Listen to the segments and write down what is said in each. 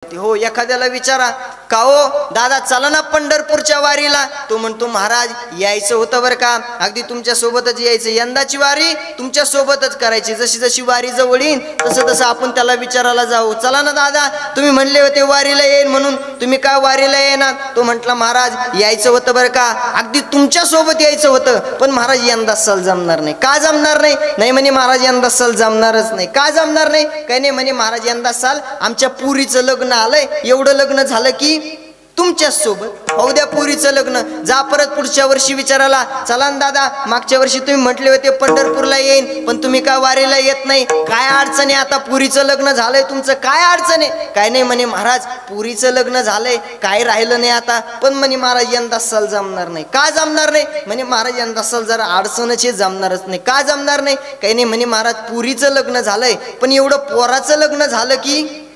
हो एखाद्याला विचारा का हो दादा चला ना पंढरपूरच्या वारीला, तो म्हणतो महाराज यायचं होतं बरं का, अगदी तुमच्या सोबतच यायचं, यंदाची वारी तुमच्या सोबतच करायची, जशी जशी वारी जवळ येईन तसं तसं आपण त्याला विचारायला जाऊ, चला ना दादा तुम्ही म्हणले होते वारीला येईन म्हणून, तुम्ही काय वारीला येणार, तो म्हटला महाराज यायचं होतं बरं का, अगदी तुमच्या सोबत यायचं होतं, पण महाराज यंदा सल जमणार नाही. का जमणार नाही? नाही म्हणे महाराज यंदा सल जमणारच नाही. का जमणार नाही? काही नाही म्हणे महाराज यंदा साल आमच्या पुरीचं लग्न आलंय, एवढं लग्न झालं की तुमच्या सोबत होऊ द्या पुरीचं लग्न, जा परत पुढच्या वर्षी विचारायला, चला ना दादा मागच्या वर्षी तुम्ही म्हटले होते पंढरपूरला येईन पण तुम्ही काय वारीला येत नाही, काय अडचण आहे, आता पुरीचं लग्न झालंय तुमचं, काय अडचण आहे? काय नाही म्हणे महाराज पुरीचं लग्न झालंय, काय राहिलं नाही आता, पण म्हणे महाराज यंदा सल जमणार नाही. का जमणार नाही? म्हणे महाराज यंदा सल जरा अडचणच जमणारच नाही. का जमणार नाही? काही नाही म्हणे महाराज पुरीचं लग्न झालंय पण एवढं पोराचं लग्न झालं की,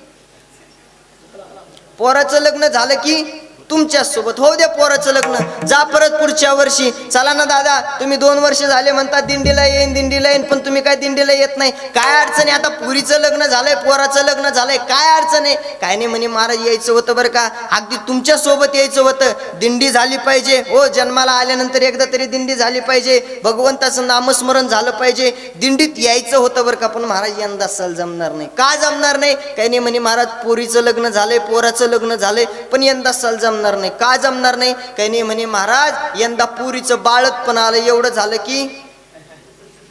पोराचं लग्न झालं की तुमच्या सोबत होऊ द्या पोराचं लग्न, जा परत पुढच्या वर्षी, चला ना दादा तुम्ही 2 वर्ष झाले म्हणतात दिंडीला येईन पण तुम्ही काय दिंडीला येत नाही, काय अडचण आहे, आता पुरीचं लग्न झालंय पोराचं लग्न झालंय, काय अडचण आहे? काय नाही म्हणे महाराज यायचं होतं बरं का, अगदी तुमच्या सोबत यायचं होतं, दिंडी झाली पाहिजे हो, जन्माला आल्यानंतर एकदा तरी दिंडी झाली पाहिजे, भगवंताचं नामस्मरण झालं पाहिजे, दिंडीत यायचं होतं बरं का, पण महाराज यंदा सल जमणार नाही. का जमणार नाही? काही नाही म्हणे महाराज पोरीचं लग्न झालंय पोराचं लग्न झालंय पण यंदा सल जमणार नाही. का जमणार नाही? काही नाही म्हणे महाराज यंदा पुरीचं बाळत पण आलं, एवढं झालं की,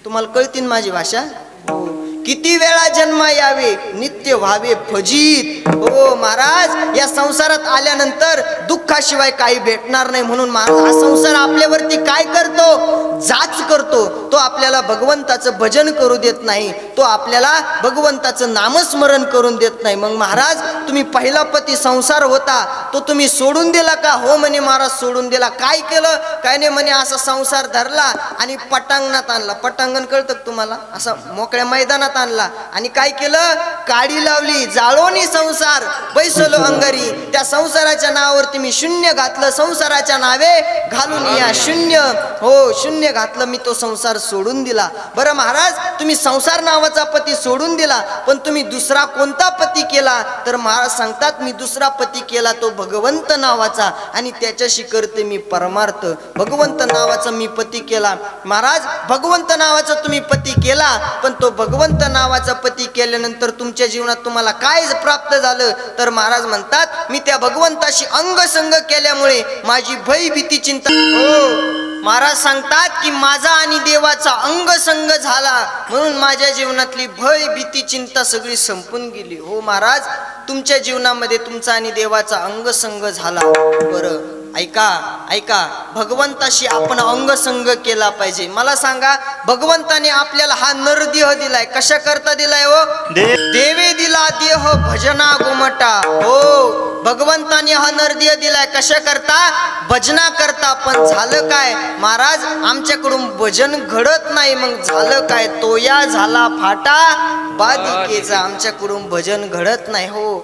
तुम्हाला कळतील माझी भाषा, किती वेळा जन्मा यावे नित्य व्हावे फजित. हो महाराज या संसारात आल्यानंतर दुःखाशिवाय काही भेटणार नाही, म्हणून महाराज हा संसार आपल्यावरती काय करतो? जाच करतो. तो आपल्याला भगवंताचं भजन करू देत नाही, तो आपल्याला भगवंताचं नामस्मरण करून देत नाही. मग महाराज तुम्ही पहिला पती संसार होता तो तुम्ही सोडून दिला का? हो म्हणे महाराज सोडून दिला. काय केलं? काय नाही म्हणे असा संसार धरला आणि पटांगणात आणला. पटांगण कळतं तुम्हाला? असा मोकळ्या मैदानात आणला आणि काय केलं? काडी लावली, जाळोनी संसार बैसलो अंगारी. त्या संसाराच्या नावावरती मी शून्य घातलं, संसाराच्या नावे घालून या शून्य, हो शून्य घातलं, मी तो संसार सोडून दिला. बरं महाराज तुम्ही संसार नावाचा पती सोडून दिला पण तुम्ही दुसरा कोणता पती केला? तर महाराज सांगतात मी दुसरा पती केला तो भगवंत नावाचा आणि त्याच्याशी करते मी परमार्थ. भगवंत नावाचा मी पती केला. महाराज भगवंत नावाचा तुम्ही पती केला पण तो भगवंत नावाचा पती केल्यानंतर तुमच्या जीवनात तुम्हाला काय प्राप्त झालं? तर महाराज म्हणतात मी त्या भगवंताशी अंगसंग केल्यामुळे माझी भय भीती चिंता, हो महाराज सांगतात की माझा आणि देवाचा अंगसंग झाला म्हणून माझ्या जीवनातली भय भीती चिंता सगळी संपून गेली. हो महाराज तुमच्या जीवनामध्ये तुमचा आणि देवाचा अंगसंग झाला. बरं ऐका ऐका, भगवंताशी आपण अंगसंग केला पाहिजे. मला सांगा भगवंताने आपल्याला हा नरदेह दिलाय, कशा करता दिलाय? हो देवे दिला देह भजना गोमटा. हो भगवंताने हा नरदेह दिलाय कशा करता? भजना करता. पण झालं काय महाराज? आमच्याकडून भजन घडत नाही. मग झालं काय? तोया झाला फाटा बादिकेचा, आमच्याकडून भजन घडत नाही. हो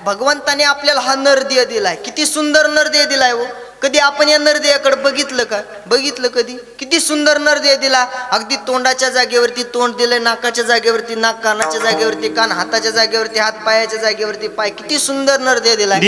भगवंताने आपल्याला हा नरदेह दिलाय, किती सुंदर नरदेह दिलाय. हो कधी आपण या नरदेहाकडे बघितलं का? बघितलं कधी? किती सुंदर नरदेह दिला. अगदी तोंडाच्या जागेवरती तोंड दिलंय, नाकाच्या जागेवरती नाक, कानाच्या जागेवरती कान, हाताच्या जागेवरती हात, पायाच्या जागेवरती पाय. किती सुंदर नरदेह दिलाय.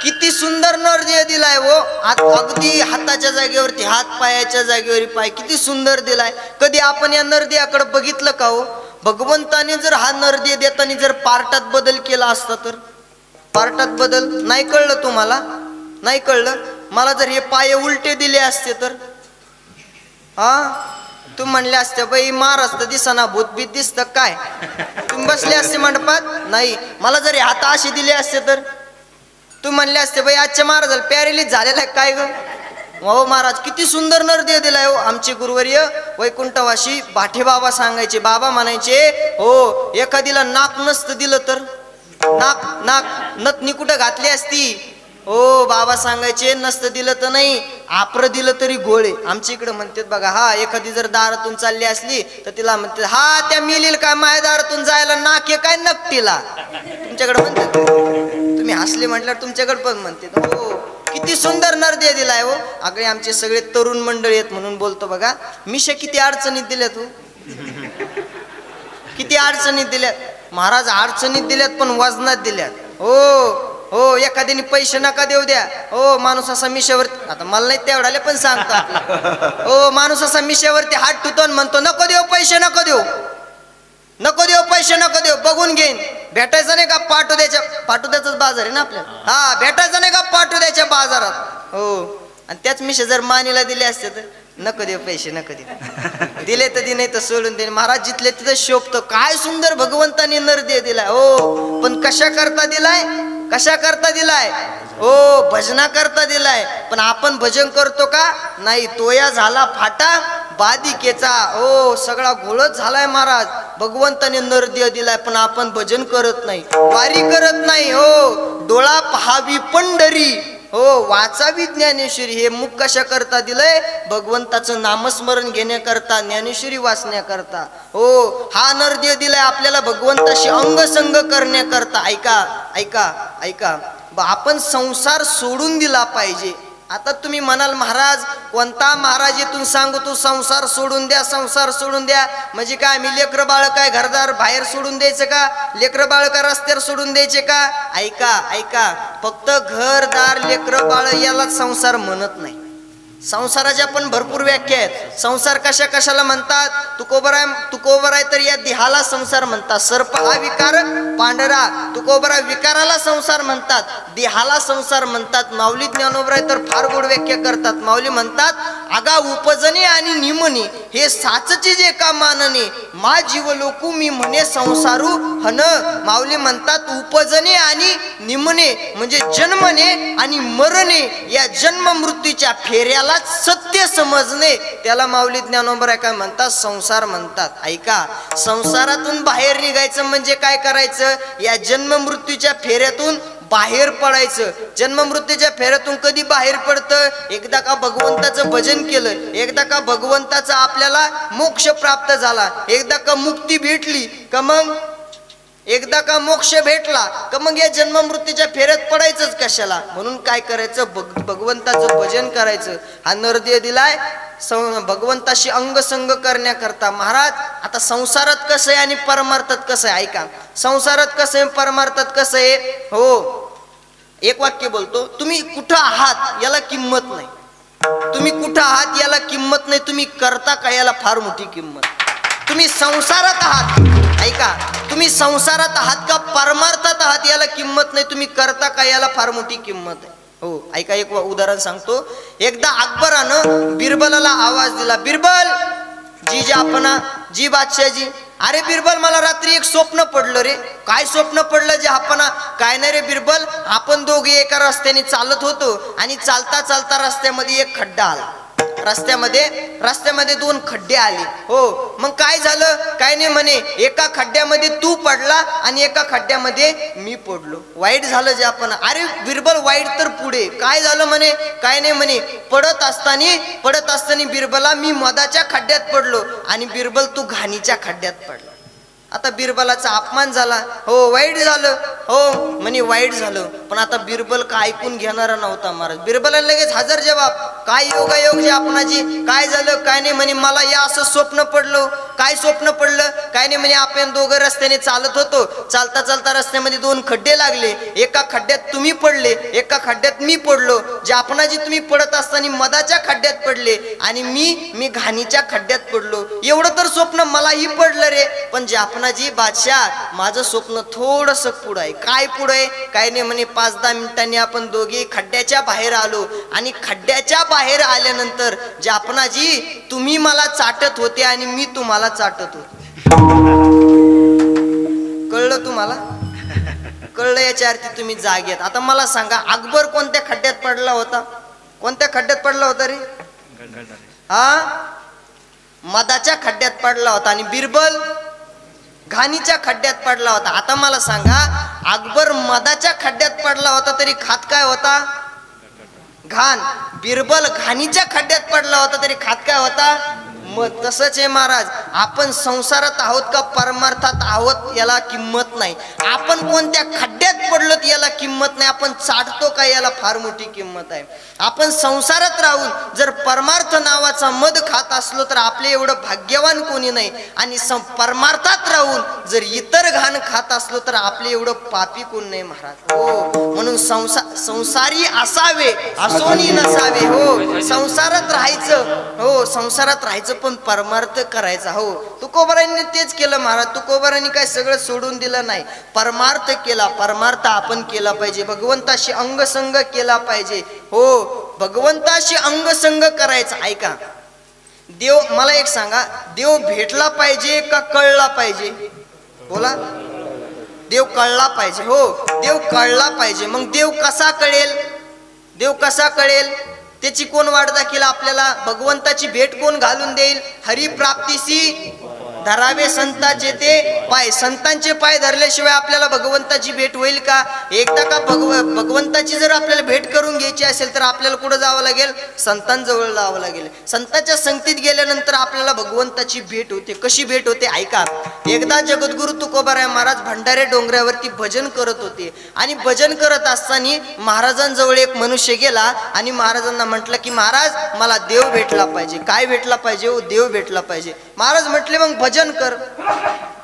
किती सुंदर नरदेह दिलाय. वो अगदी हाताच्या जागेवरती हात, पायाच्या जागेवर पाय, किती सुंदर दिलाय. कधी आपण या नरदेहाकडे बघितलं का? हो भगवंताने जर हा नरदेह देताना जर पार्टात बदल केला असता तर, पार्टात बदल नाही कळलं तुम्हाला? नाही कळलं? मला जर हे पाय उलटे दिले असते तर हा तुम्ही म्हणले असते बाई महाराज दिसना भूतभीत दिसत काय, तुम्ही बसले असते मंडपात? नाही. मला जर हात असे दिले असते तर तुम्ही म्हणले असते बाई आजच्या महाराजाला पॅरेलिस झालेला काय ग? हो महाराज, किती सुंदर नरदेह दिलाय हो. आमचे गुरुवर्य वैकुंठवासी बाठे बाबा सांगायचे, बाबा म्हणायचे हो एखादीला नाक नसतं दिलं तर, नाक नाक नथनी कुठं घातली असती. हो बाबा सांगायचे नसतं दिलं तर नाही, आपर दिलं तरी गोळे. आमच्या इकडे म्हणतात बघा, हा एखादी जर दारातून चालली असली तर तिला म्हणतात हा त्या मिलील काय माझ्या दारातून जायला नाक आहे काय नकटीला. तुमच्याकडे म्हणतात, तुम्ही हसले म्हटल्यावर तुमच्याकडे पण म्हणतात. हो किती सुंदर नरदेह दिलाय हो. अगदी आमचे सगळे तरुण मंडळी आहेत म्हणून बोलतो बघा. मिशा किती अडचणीत दिल्यात हो, किती अडचणीत दिल्यात महाराज. अडचणीत दिल्यात पण वजनात दिल्यात. हो हो एखाद्याने पैसे नका देऊ द्या. हो माणूस असा मिशेवरती, आता मला नाही तेवढाले पण सांगतो. हो माणूस असा मिशेवरती हात ठेवतो आणि म्हणतो नको देऊ पैसे, नको देऊ, नको देऊ पैसे, नको देऊ, बघून घेईन. भेटायचं नाही का पाटोद्याच्या, पाटोद्याचाच बाजार आहे ना आपल्याला. हा भेटायचं नाही का पाटोद्याच्या बाजारात. हो आणि त्याच मिशे जर मानीला दिले असते तर नको देऊ पैसे, नको देऊ, दिले तर दे नाही तर सोडून दे. महाराज जिथले तिथं शोभतं. काय सुंदर भगवंताने नरदेह दिलाय हो. पण कशा करता दिलाय, कशा करता दिलाय हो, भजना करता दिलाय. पण आपण भजन करतो का नाही. तोया झाला फाटा बादिकेचा. हो सगळा घोळच झालाय महाराज. भगवंताने नरदेह दिलाय पण आपण भजन करत नाही, वारी करत नाही. हो डोळा पहावी पंढरी, हो वाचावी ज्ञानेश्वरी. हे मुख कशा करता दिलंय, भगवंताचं नामस्मरण घेण्याकरता, ज्ञानेश्वरी वाचण्याकरता. हो हा नरदेह दिलाय आपल्याला भगवंताशी अंगसंग करण्याकरता. ऐका ऐका ऐका, आपण संसार सोडून दिला पाहिजे. आता तुम्ही म्हणाल महाराज कोणता महाराज इथून सांगू तू संसार सोडून द्या, संसार सोडून द्या म्हणजे काय, आम्ही लेकरं बाळ काय घरदार बाहेर सोडून द्यायचं का, लेकरं बाळ का रस्त्यावर सोडून द्यायचे का. ऐका ऐका, फक्त घरदार लेकरं बाळ याला संसार म्हणत नाही. संसाराच्या पण भरपूर व्याख्या आहेत. संसार कशा कशाला म्हणतात, तुकोबराय तर या देहाला संसार म्हणतात. सर्प हा विकार पांढरा, तुकोबराय विकाराला संसार म्हणतात, देहाला संसार म्हणतात. माऊली ज्ञानोबराय तर फार गोड व्याख्या करतात. माऊली म्हणतात आगा उपजने आणि निमने हे साचची जे का मानने, मा जीव लोकू मी म्हणे संसारू हन. माऊली म्हणतात उपजने आणि निमने म्हणजे जन्मने आणि मरणे, या जन्म मृत्यूच्या फेऱ्याला सत्य समजणे, त्याला माऊली ज्ञानोबराय काय म्हणतात, संसार म्हणतात. ऐका, संसारातून बाहेर निघायचं म्हणजे काय करायचं, या जन्म मृत्यूच्या फेऱ्यातून बाहेर पडायचं. जन्म मृत्यूच्या फेऱ्यातून कधी बाहेर पडतं, एकदा का भगवंताचं भजन केलं, एकदा का भगवंताचा आपल्याला मोक्ष प्राप्त झाला, एकदा का मुक्ती भेटली का, मग एकदा का मोक्ष भेटला का मग या जन्म मृत्यूच्या फेऱ्यात पडायचंच कशाला. म्हणून काय करायचं, भगवंताचं भजन करायचं. हा नरदेह दिलाय भगवंताशी अंगसंग करण्याकरता. महाराज आता संसारात कसं आहे आणि परमार्थात कसं आहे ऐका. संसारात कसं आहे, परमार्थात कसं आहे. हो एक वाक्य बोलतो, तुम्ही कुठं आहात याला किंमत नाही. तुम्ही कुठं आहात याला किंमत नाही, तुम्ही करता का याला फार मोठी किंमत. तुम्ही संसारात आहात, ऐका, तुम्ही संसारात आहात का परमार्थात आहात याला किंमत नाही, तुम्ही करता का याला फार मोठी किंमत आहे. हो ऐका, एक उदाहरण सांगतो. एकदा अकबरानं बिरबलाला आवाज दिला, बिरबल जी जापना जी बादशाहजी. अरे बिरबल मला रात्री एक स्वप्न पडलं रे. काय स्वप्न पडलं जे आपणा. काय नाही रे बिरबल, आपण दोघे एका रस्त्याने चालत होतो आणि चालता चालता रस्त्यामध्ये एक खड्डा आला. रस्त्यामध्ये दोन खड्डे आले. हो मग काय झालं, काय नाही म्हणे, एका खड्ड्यामध्ये तू पडला आणि एका खड्ड्यामध्ये मी पडलो. वाईट झालं जे आपण. अरे बिरबल वाईट तर पुढे काय झालं म्हणे, काय नाही म्हणे, पडत असताना बिरबला मी मधाच्या खड्ड्यात पडलो आणि बिरबल तू घाणीच्या खड्ड्यात पडला. आता बिरबलाचा अपमान झाला. हो वाईट झालं. हो म्हणे वाईट झालं, पण आता बिरबल का ऐकून घेणारा नव्हता महाराज. बिरबला लगेच हजर जबाब, काय योगायोग जे आपणाची, काय झालं, काय नाही म्हणे, मला या असं स्वप्न पडलं. काय स्वप्न पडलं, काय नाही म्हणे, आपण दोघं रस्त्याने चालत होतो, चालता चालता रस्त्यामध्ये दोन खड्डे लागले, एका खड्ड्यात तुम्ही पडले, एका खड्ड्यात मी पडलो. जे आपणाची तुम्ही पडत असताना मधाच्या खड्ड्यात पडले आणि मी घाणीच्या खड्ड्यात पडलो. एवढं तर स्वप्न मलाही पडलं रे, पण जे जी बादशाह माझं स्वप्न थोडस पुढं आहे. काय पुढं आहे, काय नाही म्हणे, 5-10 मिनिटांनी आपण दोघे खड्ड्याच्या बाहेर आलो आणि खड्ड्याच्या बाहेर आल्यानंतर जापनाजी तुम्ही मला चाटत होते आणि मी तुम्हाला चाटत होते. कळलं तुम्हाला, कळलं याच्या अर्थी तुम्ही जागेत. आता मला सांगा, अकबर कोणत्या खड्ड्यात पडला होता, कोणत्या खड्ड्यात पडला होता रे? हा, मदाच्या खड्ड्यात पडला होता. आणि बिरबल घाणीच्या खड्ड्यात पडला होता. आता मला सांगा, अकबर मदाच्या खड्ड्यात पडला होता तरी खात काय होता? घाण. बिरबल घाणीच्या खड्ड्यात पडला होता तरी खात काय होता? मत. तसंच आहे महाराज, आपण संसारात आहोत का परमार्थात आहोत याला किंमत नाही. आपण कोणत्या खड्ड्यात पडलो याला किंमत नाही. आपण चाटतो का याला फार मोठी किंमत आहे. आपण संसारात राहून जर परमार्थ नावाचा मध खात असलो तर आपले एवढं भाग्यवान कोणी नाही. आणि परमार्थात राहून जर इतर घाण खात असलो तर आपले एवढं पापी कोण नाही महाराज. हो, म्हणून संसारी असावे असोनी नसावे. हो, संसारात राहायचं. हो, संसारात राहायचं पण परमार्थ करायचा. हो, तुकोबारांनी तेच केलं महाराज. तुकोबारांनी काय सगळं सोडून दिलं नाही, परमार्थ केला. परमार्थ आपण केला पाहिजे, भगवंताशी अंगसंग केला पाहिजे. हो, भगवंताशी अंगसंग करायचा. ऐका, देव, मला एक सांगा, देव भेटला पाहिजे का कळला पाहिजे? बोला. देव कळला पाहिजे. हो, देव कळला पाहिजे. मग देव कसा कळेल? देव कसा कळेल त्याची कोण वाट दाखील आपल्याला? भगवंताची भेट कोण घालून देईल? हरिप्राप्तीसी धरावे संतांचे ते पाय. संतांचे पाय धरल्याशिवाय आपल्याला भगवंताची भेट होईल का? एकदा का भगवंताची जर आपल्याला भेट करून घ्यायची असेल तर आपल्याला कुठं जावं लागेल? संतांजवळ जावं लागेल. संतांच्या संगतीत गेल्यानंतर आपल्याला भगवंताची भेट होते. कशी भेट होते? ऐका. एकदा जगद्गुरु तुकोबाराय महाराज भंडारे डोंगरावरती भजन करत होते. आणि भजन करत असताना महाराजांजवळ एक मनुष्य गेला आणि महाराजांना म्हटलं की महाराज, मला देव भेटला पाहिजे. काय भेटला पाहिजे? हो, देव भेटला पाहिजे. महाराज म्हटले मग भजन कर.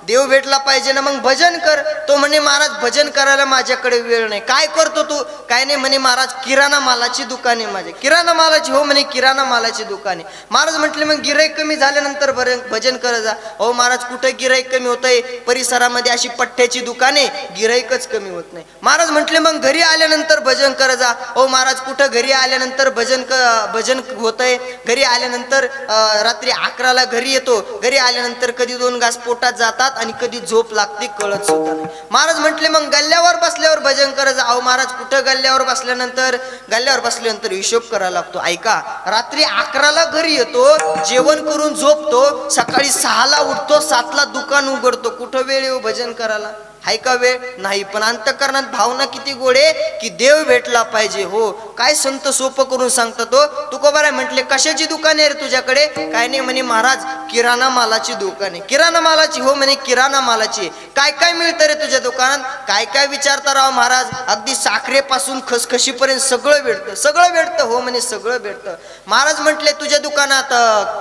देव भेटला पाहिजे ना, मग भजन कर. तो म्हणे महाराज, भजन करायला माझ्याकडे वेळ नाही. काय करतो तू? काय नाही म्हणे महाराज, किराणा मालाची दुकान आहे माझे. किराणा मालाची? हो म्हणे, किराणा मालाची दुकान आहे. महाराज म्हटले मग गिराईक कमी झाल्यानंतर भजन कर जा. हो महाराज, कुठे गिराईक कमी होतंय? परिसरामध्ये अशी पठ्ठ्याची दुकाने, गिराईकच कमी होत नाही. महाराज म्हटले मग घरी आल्यानंतर भजन कर जा. हो महाराज, कुठं घरी आल्यानंतर भजन होतंय? घरी आल्यानंतर रात्री 11ला घरी येतो. घरी आल्यानंतर कधी 2 घास पोटात जातात आणि कधी झोप लागते, कळत सुद्धा नाही. महाराज म्हटले मग गल्ल्यावर बसल्यावर भजन कर जा. अहो महाराज, कुठं गल्ल्यावर बसल्यानंतर हिशोब करायला लागतो. ऐका, रात्री 11ला घरी येतो, जेवण करून झोपतो, सकाळी 6ला उठतो, 7ला दुकान उघडतो. कुठं वेळ येऊ भजन करायला? हाय का वेळ? नाही. पण अंतःकरणात भावना किती गोडे की देव भेटला पाहिजे. हो, काय संत सोपं करून सांगतात. तो तुकोबाराय म्हटले कशाची दुकान आहे रे तुझ्याकडे? काय नाही म्हणे महाराज, किराणा मालाची दुकान आहे. किराणा मालाची? हो म्हणे, किराणा मालाची. काय काय मिळतं रे तुझ्या दुकानात? काय काय विचारता राव महाराज, अगदी साखरेपासून खसखशीपर्यंत सगळं भेटतं. सगळं भेटतं? हो म्हणे, सगळं भेटतं. महाराज म्हटले तुझ्या दुकानात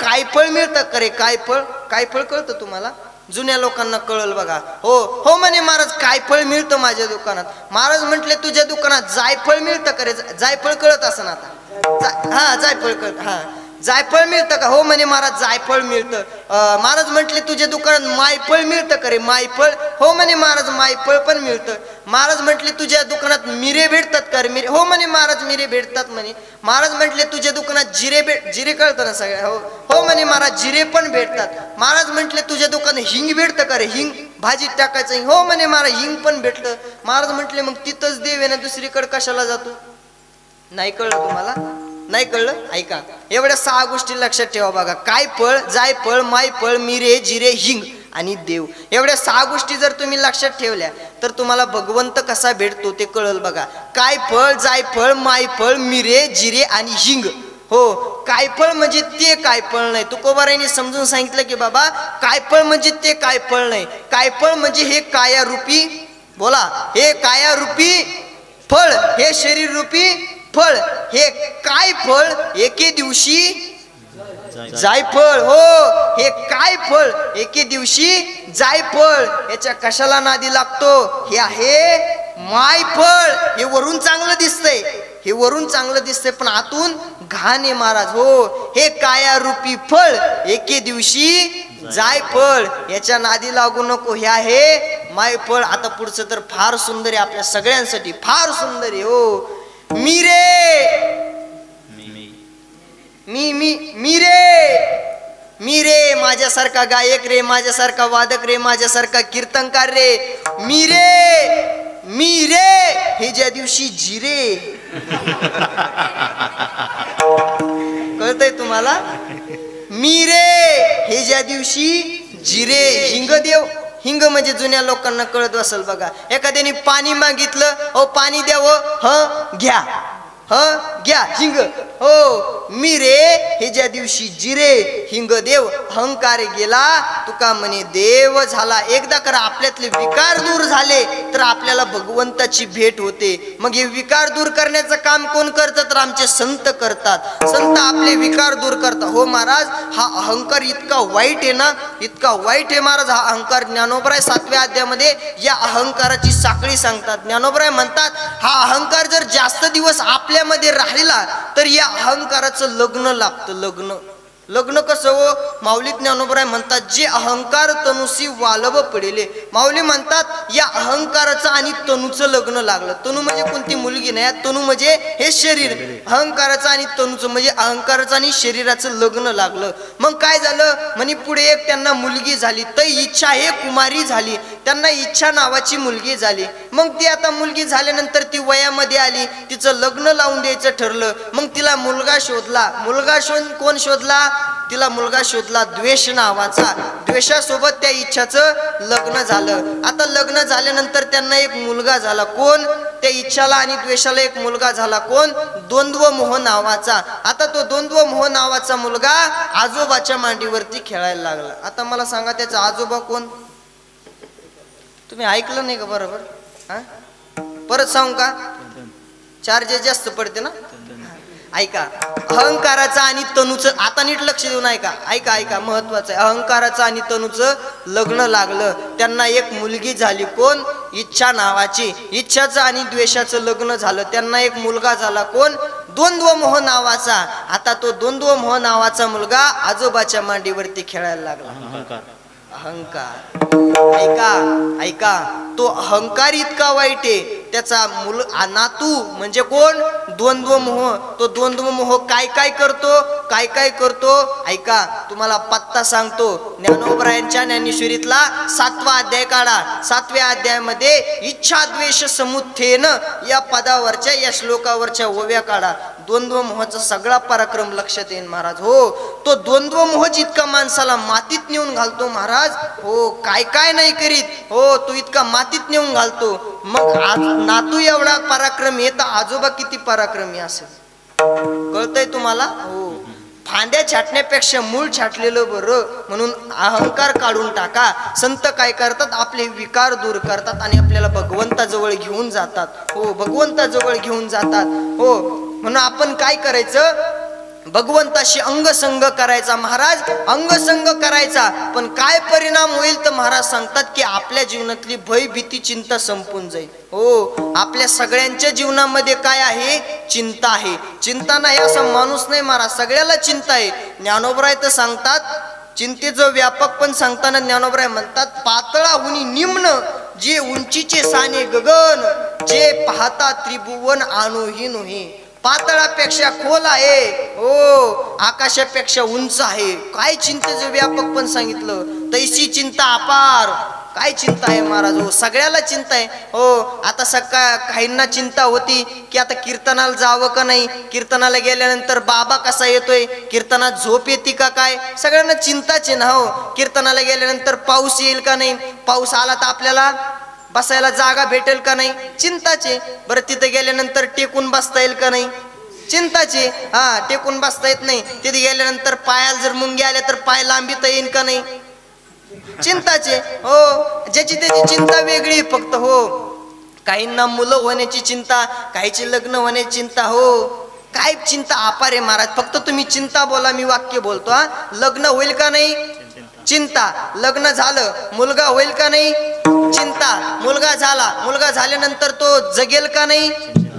काय फळ मिळतं का रे? काय फळ? काय फळ कळतं तुम्हाला? जुन्या लोकांना कळल बघा. हो हो म्हणे महाराज, काय फळ मिळतं माझ्या दुकानात. महाराज म्हटले तुझ्या दुकानात जायफळ मिळतं का रे? जायफळ कळत असं आता? हा, जायफळ कळत. हा, जायफळ मिळतं का? हो म्हणे महाराज, जायफळ मिळतं. महाराज म्हटले तुझ्या दुकानात मायफळ मिळतं का रे? मायफळ? हो म्हणे महाराज, मायफळ पण मिळतं. महाराज म्हटले तुझ्या दुकानात मिरे भेटतात का रे? मिरे? हो म्हणे महाराज, मिरे भेटतात म्हणे. महाराज म्हटले तुझ्या दुकानात जिरे कळतं ना सगळ्या? हो हो म्हणे महाराज, जिरे पण भेटतात. महाराज म्हटले तुझ्या दुकानात हिंग भेटतं का रे? हिंग भाजीत टाकायचं? हो म्हणे महाराज, हिंग पण भेटतं. महाराज म्हटले मग तिथंच देव आहे ना, दुसरीकडे कशाला जातो? नाही कळलं तुम्हाला? नाही कळलं? ऐका, एवढ्या 6 गोष्टी लक्षात ठेवा बघा. काय फळ, जायफळ, मायफळ, मिरे, जिरे, हिंग आणि देव. एवढ्या 6 गोष्टी जर तुम्ही लक्षात ठेवल्या तर तुम्हाला भगवंत कसा भेटतो ते कळल बघा. काय फळ, जायफळ, मायफळ, मिरे, जिरे आणि हिंग. हो, कायफळ म्हणजे ते कायफळ नाही. तुकोबारायांनी समजून सांगितलं की बाबा, कायफळ म्हणजे ते कायफळ नाही. कायफळ म्हणजे हे कायारूपी, बोला, हे कायारूपी फळ, हे शरीर रूपी फळ. हे काय फळ? एके दिवशी जायफळ. हो, हे काय फळ? एके दिवशी जायफळ. याच्या कशाला नादी लागतो? हे आहे मायफळ. हे वरून चांगलं दिसतंय, हे वरून चांगलं दिसतंय पण आतून घाण आहे महाराज. हो, हे कायारूपी फळ, एके दिवशी जायफळ. याच्या नादी लागू नको, हे आहे मायफळ. आता पुढचं तर फार सुंदर आहे, आपल्या सगळ्यांसाठी फार सुंदर आहे. हो, मिरे, मिरे, माझ्यासारखा गायक रे, माझ्यासारखा वादक रे, माझ्यासारखा कीर्तनकार रे. मिरे, हे ज्या दिवशी जिरे कळतंय तुम्हाला? मिरे हे ज्या दिवशी जिरे, हिंग देव, हिंग म्हणजे जुन्या लोकांना कळत असेल बघा. एखाद्याने पाणी मागितलं, हो पाणी द्यावं, ह घ्या, ह घ्या हिंग. हो मिरे हे ज्या दिवशी जिरे, हिंग देव, अहंकार गेला, तुका म्हणे देव झाला. एकदा करा आपल्यातले विकार दूर झाले तर आपल्याला भगवंताची भेट होते. मग हे विकार दूर करण्याचं काम कोण करतात? तर आमचे संत करतात. संत आपले विकार दूर करतात. हो महाराज, हा अहंकार इतका वाईट आहे ना, इतका वाईट आहे महाराज हा अहंकार. ज्ञानोबराय 7व्या अध्यायामध्ये या अहंकाराची साखळी सांगतात. ज्ञानोबराय म्हणतात, हा अहंकार जर जास्त दिवस आपल्यामध्ये राहिला तर या अहंकाराचं लग्न लागतं. लग्न लग्न कसं हो? माऊली ज्ञानोबराय म्हणतात, जे अहंकार तनुसी वालव पडेले. माऊली म्हणतात या अहंकाराचं आणि तनूचं लग्न लागलं. तनू म्हणजे कोणती मुलगी नाही, तनू म्हणजे हे शरीर. अहंकाराचं आणि तनूचं म्हणजे अहंकाराचं आणि शरीराचं लग्न लागलं. मग काय झालं म्हणे, पुढे एक त्यांना मुलगी झाली. तर इच्छा हे कुमारी झाली, त्यांना इच्छा नावाची मुलगी झाली. मग ती आता मुलगी झाल्यानंतर ती वयामध्ये आली, तिचं लग्न लावून द्यायचं ठरलं. मग तिला मुलगा शोधला. मुलगा कोण शोधला? तिला मुलगा शोधला द्वेष नावाचा. द्वेषासोबत त्या इच्छाचं लग्न झालं. आता लग्न झाल्यानंतर त्यांना एक मुलगा झाला. कोण? त्या इच्छाला आणि द्वेषाला एक मुलगा झाला. कोण? द्वंद्व मोह नावाचा. आता तो द्वंद्व मोह नावाचा मुलगा आजोबाच्या मांडीवरती खेळायला लागला. आता मला सांगा त्याचा आजोबा कोण? तुम्ही ऐकलं नाही का बरोबर? हा परत सांगू का? चार्जेस जास्त पडते ना. ऐका, अहंकाराचं आणि तनूचं, आता नीट लक्ष देऊन ऐका, ऐका ऐका, महत्वाचं आहे. अहंकाराचं आणि तनूचं लग्न लागलं. त्यांना एक मुलगी झाली. कोण? इच्छा नावाची. इच्छाचं आणि द्वेषाचं लग्न झालं. त्यांना एक मुलगा झाला. कोण? द्वंद्व मोह नावाचा. आता तो द्वंद्व मोह नावाचा मुलगा आजोबाच्या मांडीवरती खेळायला लागला. अहंकार, ऐका ऐका, तो अहंकार इतका वाईट आहे. त्याचा नातू म्हणजे कोण? द्वंद्व मोह. तो द्वंद्व मोह काय काय करतो, काय काय करतो ऐका. तुम्हाला पत्ता सांगतो. ज्ञानोबरायांच्या ज्ञानेश्वरीतला 7वा अध्याय काढा. 7व्या अध्यायामध्ये इच्छा द्वेष समुत्थेन या पदावरच्या, या श्लोकावरच्या ओव्या काढा. द्वंद्व मोहाचा सगळा पराक्रम लक्षात येईल महाराज. हो, तो द्वंद्व मोह इतका माणसाला मातीत नेऊन घालतो महाराज. हो, काय काय नाही करीत. हो, तो इतका मातीत नेऊन घालतो. मग आज नातू एवढा पराक्रमी आहे तर आजोबा किती पराक्रमी असेल, कळतंय तुम्हाला? हो, फांद्या छाटण्यापेक्षा मूळ छाटलेलं बरं. म्हणून अहंकार काढून टाका. संत काय करतात? आपले विकार दूर करतात आणि आपल्याला भगवंताजवळ घेऊन जातात. हो, भगवंताजवळ घेऊन जातात. हो, म्हणून आपण काय करायचं? भगवंताशी अंगसंग करायचा महाराज, अंगसंग करायचा. पण काय परिणाम होईल तर महाराज सांगतात की आपल्या जीवनातली भय भीती चिंता संपून जाईल. हो, आपल्या सगळ्यांच्या जीवनामध्ये काय आहे? चिंता आहे. चिंता नाही असं माणूस नाही महाराज, सगळ्याला चिंता आहे. ज्ञानोबराय तर सांगतात, चिंतेचं व्यापक पण सांगताना ज्ञानोबराय म्हणतात, पातळाहुनी निम्न जे उंचीचे साने गगन, जे पाहता त्रिभुवन आणूही नोहे. पातळापेक्षा खोल आहे. हो, आकाशापेक्षा उंच आहे. काय चिंतेचं व्यापक पण सांगितलं. तैसी चिंता अपार. काय चिंता आहे महाराज? हो, सगळ्याला चिंता आहे. हो, आता काहींना चिंता होती की आता कीर्तनाला जावं का नाही, कीर्तनाला गेल्यानंतर बाबा कसा येतोय, कीर्तनात झोप येते का काय, सगळ्यांना चिंताच आहे ना. हो, कीर्तनाला गेल्यानंतर पाऊस येईल का नाही, पाऊस आला तर आपल्याला बसायला जागा भेटेल का नाही, चिंताचे. बरं, तिथे गेल्यानंतर टेकून बसता येईल का नाही, चिंताचे. हा, टेकून बसता येत नाही. तिथे गेल्यानंतर पायाला जर मुंग्या आल्या तर पाय लांबीता येईल का नाही, चिंताचे. हो, ज्याची त्याची चिंता वेगळी फक्त. हो, काहींना मुलं होण्याची चिंता, काहीची लग्न होण्याची चिंता. हो, काय चिंता अपार आहे महाराज. फक्त तुम्ही चिंता बोला, मी वाक्य बोलतो. हा, लग्न होईल का नाही, चिंता. लग्न झालं, मुलगा होईल का नाही, चिंता. मुलगा झाला, मुलगा झाल्यानंतर तो जगेल का नाही,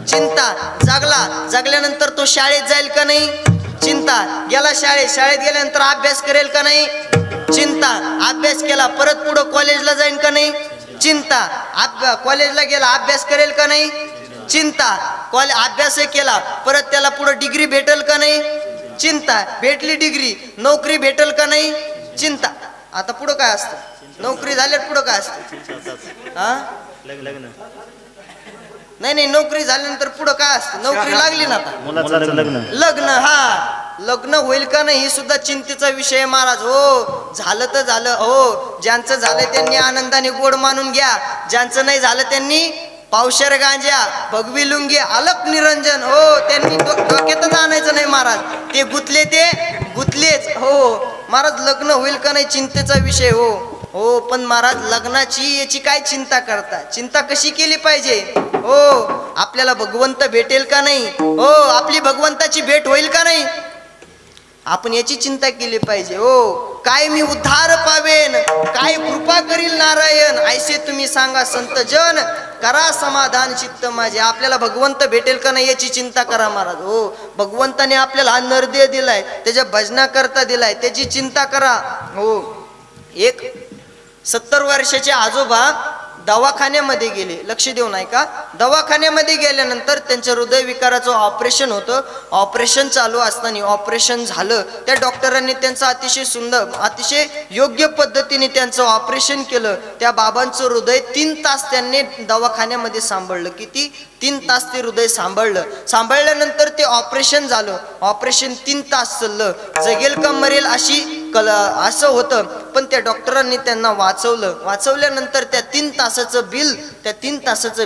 चिंता. जगल्यानंतर तो शाळेत जाईल का नाही, चिंता. गेला शाळेत गेल्यानंतर अभ्यास करेल का नाही, चिंता. अभ्यास केला, परत पुढं कॉलेजला जाईल का नाही, चिंता. कॉलेजला गेला, अभ्यास करेल का नाही, चिंता. अभ्यास केला, परत त्याला पुढं डिग्री भेटेल का नाही, चिंता. भेटली डिग्री, नोकरी भेटेल का नाही, चिंता. आता पुढं काय असतं? नोकरी झाल्यावर पुढं काय असतं? हा, लग्न नाही, नोकरी झाल्यानंतर पुढं काय असतं? नोकरी लागली ना आता, मुलाचं लग्न. लग्न. हा, लग्न होईल का नाही ही सुद्धा चिंतेचा विषय आहे महाराज. हो झालं तर झालं, हो ज्यांचं झालं त्यांनी आनंदाने गोड मानून घ्या, ज्यांचं नाही झालं त्यांनी पावशेर गांजा, भगवी लुंगी, अलक निरंजन, हो त्यांनी डोक्यातच आणायचं नाही महाराज. ते गुतलेच. हो महाराज लग्न होईल का नाही चिंतेचा विषय. हो हो पण महाराज लग्नाची याची काय चिंता करता, चिंता कशी केली पाहिजे. हो आपल्याला भगवंत भेटेल का नाही, हो आपली भगवंताची भेट होईल का नाही, आपण याची चिंता केली पाहिजे. हो काय मी उद्धार पावेन, काय कृपा करील नारायण, ऐसे तुम्ही सांगा संत जन, करा समाधान चित्त माझे. आपल्याला भगवंत भेटेल का नाही याची चिंता करा महाराज. हो भगवंताने आपल्याला हा नरदेह दिलाय, त्याच्या भजनाकरता दिलाय, त्याची चिंता करा. हो एक 70 वर्षाचे आजोबा दवाखान्यामध्ये गेले, लक्ष देऊ नाही का. दवाखान्यामध्ये गेल्यानंतर त्यांच्या हृदयविकाराचं ऑपरेशन होतं. ऑपरेशन चालू असताना ऑपरेशन झालं. त्या डॉक्टरांनी त्यांचं अतिशय सुंदर, अतिशय योग्य पद्धतीने त्यांचं ऑपरेशन केलं. त्या बाबांचं हृदय 3 तास त्यांनी दवाखान्यामध्ये सांभाळलं. किती? 3 तास ते हृदय सांभाळल्यानंतर ते ऑपरेशन झालं. ऑपरेशन 3 तास चाललं. जगेल का मरेल असं होतं, पण त्या डॉक्टरांनी त्यांना वाचवल्यानंतर त्या 3 तासाचं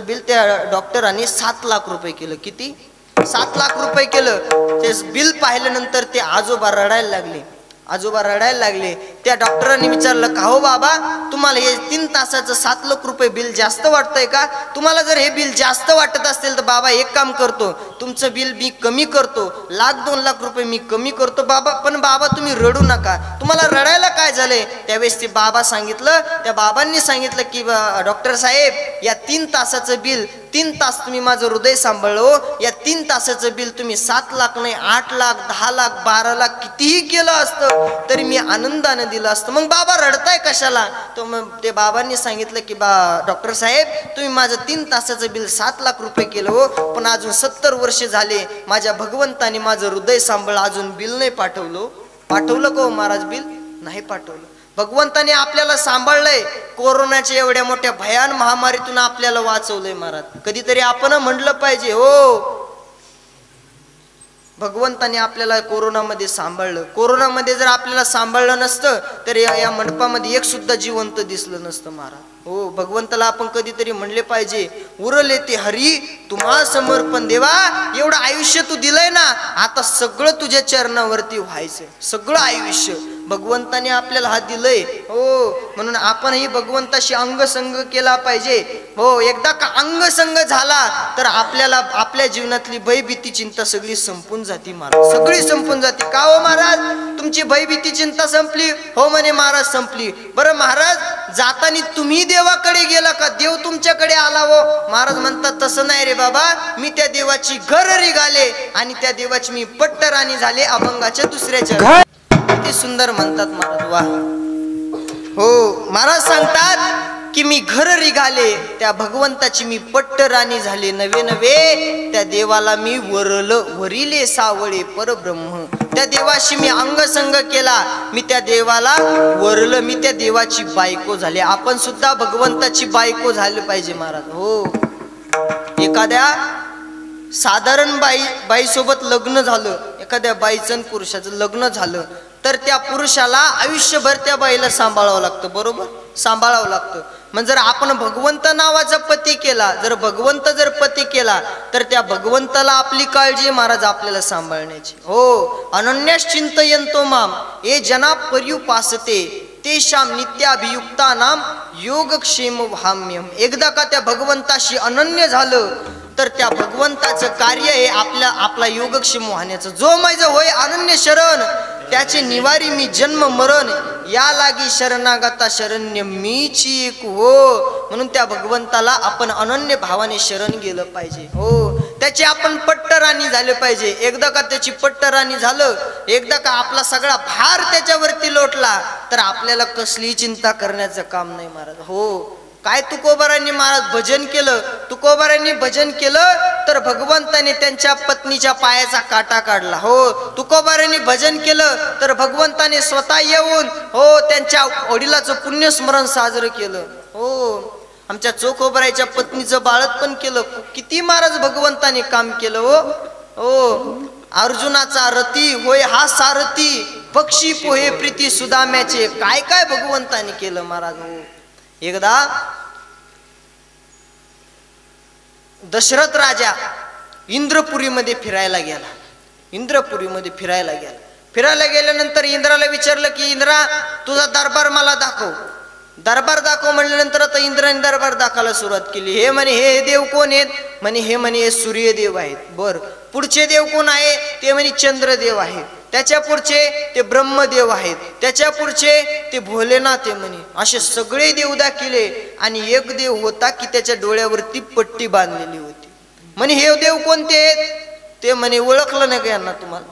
बिल त्या डॉक्टरांनी 7 लाख रुपये केलं. किती? 7 लाख रुपये केलं. ते बिल पाहिल्यानंतर ते आजोबा रडायला लागले. त्या डॉक्टरांनी विचारलं, का हो बाबा तुम्हाला हे 3 तासाचं 7 लाख रुपये बिल जास्त वाटतंय का? तुम्हाला जर हे बिल जास्त वाटत असेल तर बाबा एक काम करतो, तुमचं बिल मी कमी करतो, 1-2 लाख रुपये मी कमी करतो बाबा. पण बाबा तुम्ही रडू नका, तुम्हाला रडायला काय झालंय? त्यावेळेस ते त्या बाबांनी सांगितलं की डॉक्टर साहेब या 3 तासाचं बिल, 3 तास तुम्ही माझं हृदय सांभाळलं, या 3 तासाचं बिल तुम्ही 7 लाख नाही 8 लाख 10 लाख 12 लाख कितीही केलं असतं तरी मी आनंदानं दिलं असतं. मग बाबा रडताय कशाला? तर मग ते बाबांनी सांगितलं की डॉक्टर साहेब तुम्ही माझं 3 तासाचं बिल 7 लाख रुपये केलं हो, पण अजून 70 वर्ष झाले माझ्या भगवंताने माझं हृदय सांभाळलं, अजून बिल नाही पाठवलं का हो महाराज? बिल नाही पाठवलं. भगवंताने आपल्याला सांभाळलंय, कोरोनाच्या एवढ्या मोठ्या भयान महामारीतून आपल्याला वाचवलंय महाराज. कधीतरी आपण म्हटलं पाहिजे, हो भगवंताने आपल्याला कोरोनामध्ये सांभाळलं. कोरोनामध्ये जर आपल्याला सांभाळलं नसतं तर या मंडपामध्ये एक सुद्धा जिवंत दिसलं नसतं महाराज. हो भगवंताला आपण कधीतरी म्हणले पाहिजे, उरले ते हरी तुम्हा समर्पण. देवा एवढं आयुष्य तू दिलंय ना, आता सगळं तुझ्या चरणावरती व्हायचं, सगळं आयुष्य भगवंताने आपल्याला हा दिलंय. हो म्हणून आपणही भगवंताशी अंगसंग केला पाहिजे. हो एकदा का अंगसंग झाला तर आपल्याला आपल्या जीवनातली भयभीती चिंता सगळी संपून जाती महाराज, सगळी संपून जाते. का हो महाराज तुमची भयभीती चिंता संपली? हो म्हणे महाराज संपली. बरं महाराज जातानी तुम्ही देवाकडे गेला का? देव तुमच्याकडे आला हो? महाराज म्हणतात तसं नाही रे बाबा, मी त्या देवाची घर रिगाले आणि त्या देवाची मी पट्टराणी झाले अभंगाच्या दुसऱ्याच्या. किती सुंदर म्हणतात महाराज, वा. हो महाराज सांगतात की मी घर रिघाले, त्या भगवंताची मी पट्टराणी झाले, नवे त्या देवाला मी वरिले सावळे परब्रह्म. त्या देवाशी मी अंगसंग केला, मी त्या देवाला वरलं, मी त्या देवाची बायको झाले. आपण सुद्धा भगवंताची बायको झाली पाहिजे महाराज. हो एखाद्या साधारण बाईसोबत लग्न झालं, एखाद्या बाईचं पुरुषाचं लग्न झालं तर त्या पुरुषाला आयुष्यभर त्या बाईला सांभाळावं लागतं, बरोबर सांभाळावं लागतं. म्हणजे जर आपण भगवंत नावाचा पती केला, जर भगवंत जर पती केला तर त्या भगवंताला आपली काळजी महाराज आपल्याला सांभाळण्याची. हो अनन्यास चिंतयन्तो माम ये जना पर्युपासते तेषाम नित्याभियुक्ता नाम योगक्षेम भाम्यम. एकदा का त्या भगवंताशी अनन्य झालं तर त्या भगवंताचं कार्य हे आपला योगक्षेम वाहण्याचं. जो माझं होय अनन्य शरण त्याचे निवारी मी जन्म मरण, या लागी शरणागता शरण्य मीची एक हो. म्हणून त्या भगवंताला आपण अनन्य भावाने शरण गेलं पाहिजे. हो त्याची आपण पट्टराणी झाले पाहिजे. एकदा का त्याची पट्टराणी झालं, एकदा का आपला सगळा भार त्याच्यावरती लोटला तर आपल्याला कसलीही चिंता करण्याचं काम नाही महाराज. हो काय तुकोबारांनी महाराज भजन केलं, तुकोबारांनी भजन केलं तर भगवंताने त्यांच्या पत्नीच्या पायाचा काटा काढला. हो तुकोबारांनी भजन केलं तर भगवंताने स्वतः येऊन हो त्यांच्या वडिलाचं पुण्यस्मरण साजरं केलं. हो आमच्या चोखोबरायच्या पत्नीचं बाळत पण केलं. किती महाराज भगवंताने काम केलं. हो हो अर्जुनाचा रती होय हा सारथी, पक्षी पोहे प्रीती सुदाम्याचे. काय काय भगवंतानी केलं महाराज. एकदा दशरथ राजा इंद्रपुरीमध्ये फिरायला गेला. इंद्रपुरीमध्ये फिरायला गेल्यानंतर इंद्राला विचारलं की इंद्रा तुझा दरबार मला दाखव. दरबार दाखव म्हणल्यानंतर आता इंद्राने दरबार दाखवायला सुरुवात केली. हे म्हणे हे देव कोण आहेत. म्हणे हे सूर्यदेव आहेत. बर, पुढचे देव कोण आहे. ते म्हणे चंद्रदेव आहेत. त्याच्या पुढचे ते ब्रह्मदेव आहेत. त्याच्या पुढचे ते भोलेनाथ आहे म्हणे. असे सगळे देव दाखिले आणि एक देव होता की त्याच्या डोळ्यावरती पट्टी बांधलेली होती. म्हणे हे देव कोणते आहेत. ते म्हणे ओळखलं नाही का यांना तुम्हाला.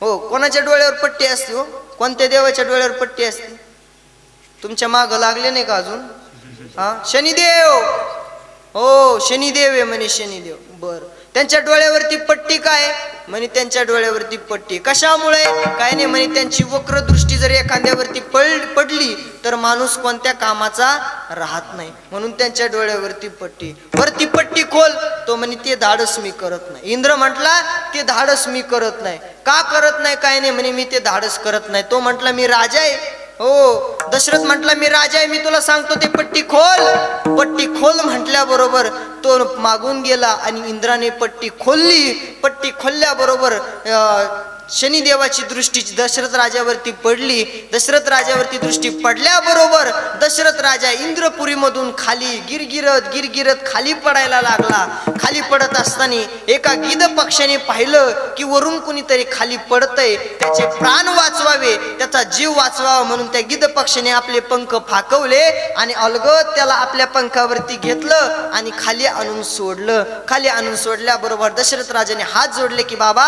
हो, कोणाच्या डोळ्यावर पट्टी असते. हो, कोणत्या देवाच्या डोळ्यावर पट्टी असते. तुमच्या माग लागले नाही का अजून. हा, शनिदेव. हो, शनिदेव आहे म्हणे. शनिदेव. बर, त्यांच्या डोळ्यावरती पट्टी काय. म्हणे त्यांच्या डोळ्यावरती पट्टी कशामुळे. काय नाही म्हणे त्यांची वक्र दृष्टी जर एखाद्यावरती पडली तर माणूस कोणत्या कामाचा राहत नाही, म्हणून त्यांच्या डोळ्यावरती पट्टी. वरती पट्टी खोल. तो म्हणे ते धाडस मी करत नाही. इंद्र म्हटला ते धाडस मी करत नाही. का करत नाही. काय नाही म्हणे मी ते धाडस करत नाही. तो म्हटला मी राजा आहे. हो, दशरथ म्हटला मी राजा आहे, मी तुला सांगतो ते पट्टी खोल. पट्टी खोल म्हटल्याबरोबर तो मागून गेला आणि इंद्राने पट्टी खोलली. पट्टी खोलल्याबरोबर शनिदेवाची दृष्टी दशरथ राजावरती पडली. दशरथ राजावरती दृष्टी पडल्याबरोबर दशरथ राजा इंद्रपुरीमधून खाली गिरगिरत खाली पडायला लागला. खाली पडत असताना एका गिध पक्षाने पाहिलं की वरून कुणीतरी खाली पडतंय, त्याचे प्राण वाचवावे, त्याचा जीव वाचवावा म्हणून त्या गिध पक्षाने आपले पंख फाकवले आणि अलगद त्याला आपल्या पंखावरती घेतलं आणि खाली आणून सोडलं. खाली आणून सोडल्याबरोबर दशरथ राजाने हात जोडले की बाबा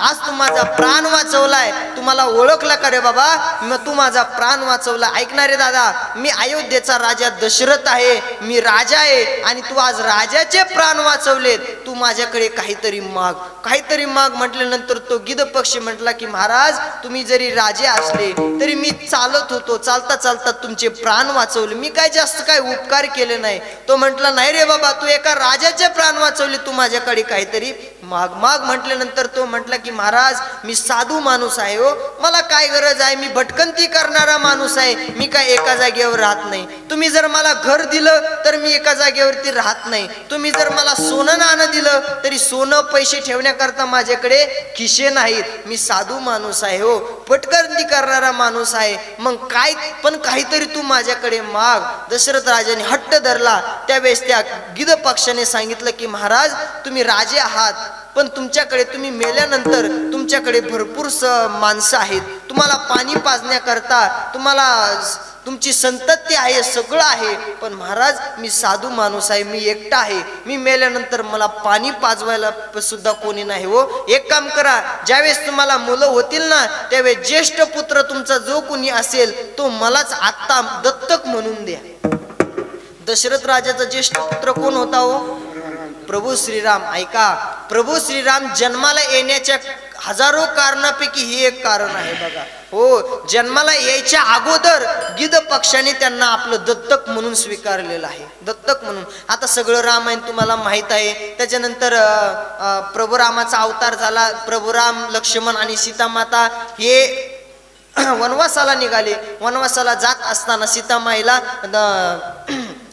आज तू माझा प्राण वाचवलाय. तुम्हाला ओळखला का रे बाबा. मग तू माझा प्राण वाचवला. ऐकणारे दादा, मी अयोध्येचा राजा दशरथ आहे. मी राजा आहे आणि तू आज राजाचे प्राण वाचवलेत. तू माझ्याकडे काहीतरी माग. काहीतरी माग म्हटल्यानंतर तो गिध पक्षी म्हटला की महाराज तुम्ही जरी राजे असले तरी मी चालत होतो, चालता चालता तुमचे प्राण वाचवले. मी काय जास्त काय उपकार केले नाही. तो म्हटला नाही रे बाबा, तू एका राजाचे प्राण वाचवले, तू माझ्याकडे काहीतरी माग. माग म्हटल्यानंतर तो म्हटला की महाराज मी साधू माणूस आहे. हो, मला काय गरज आहे. मी भटकंती करणारा माणूस आहे. मी काय एका जागेवर राहत नाही. तुम्ही जर मला घर दिलं तर मी एका जागेवरती राहत नाही. तुम्ही जर मला सोनं नाणं दिलं तरी सोनं पैसे ठेवण्याकरता माझ्याकडे खिशे नाहीत. मी साधू माणूस आहे. हो, भटकंती करणारा माणूस आहे. मग काय, पण काहीतरी तू माझ्याकडे माग. दशरथ राजाने हट्ट धरला. त्यावेळेस त्या गिध पक्षाने सांगितलं की महाराज तुम्ही राजे आहात, पण तुमच्याकडे तुम्ही मेल्यानंतर तुमच्याकडे भरपूर माणसं आहेत. तुम्हाला पाणी पाजण्याकरता तुम्हाला तुमची संतती आहे, सगळं आहे. पण महाराज मी साधू माणूस आहे, मी एकटा आहे. मी मेल्यानंतर मला पाणी पाजवायला सुद्धा कोणी नाही. हो, एक काम करा, ज्यावेळेस तुम्हाला मुलं होतील ना त्यावेळेस ज्येष्ठ पुत्र तुमचा जो कोणी असेल तो मलाच आत्ता दत्तक म्हणून द्या. दशरथ राजाचा ज्येष्ठ पुत्र कोण होता. हो, प्रभू श्रीराम. ऐका, प्रभू श्रीराम जन्माला येण्याच्या हजारो कारणापैकी हे एक कारण आहे बघा. हो, जन्माला यायच्या अगोदर गिध पक्षाने त्यांना आपलं दत्तक म्हणून स्वीकारलेलं आहे. दत्तक म्हणून. आता सगळं रामायण तुम्हाला माहित आहे. त्याच्यानंतर प्रभू रामाचा अवतार झाला. प्रभू राम, लक्ष्मण आणि सीतामाता हे वनवासाला निघाले. वनवासाला जात असताना सीतामाईला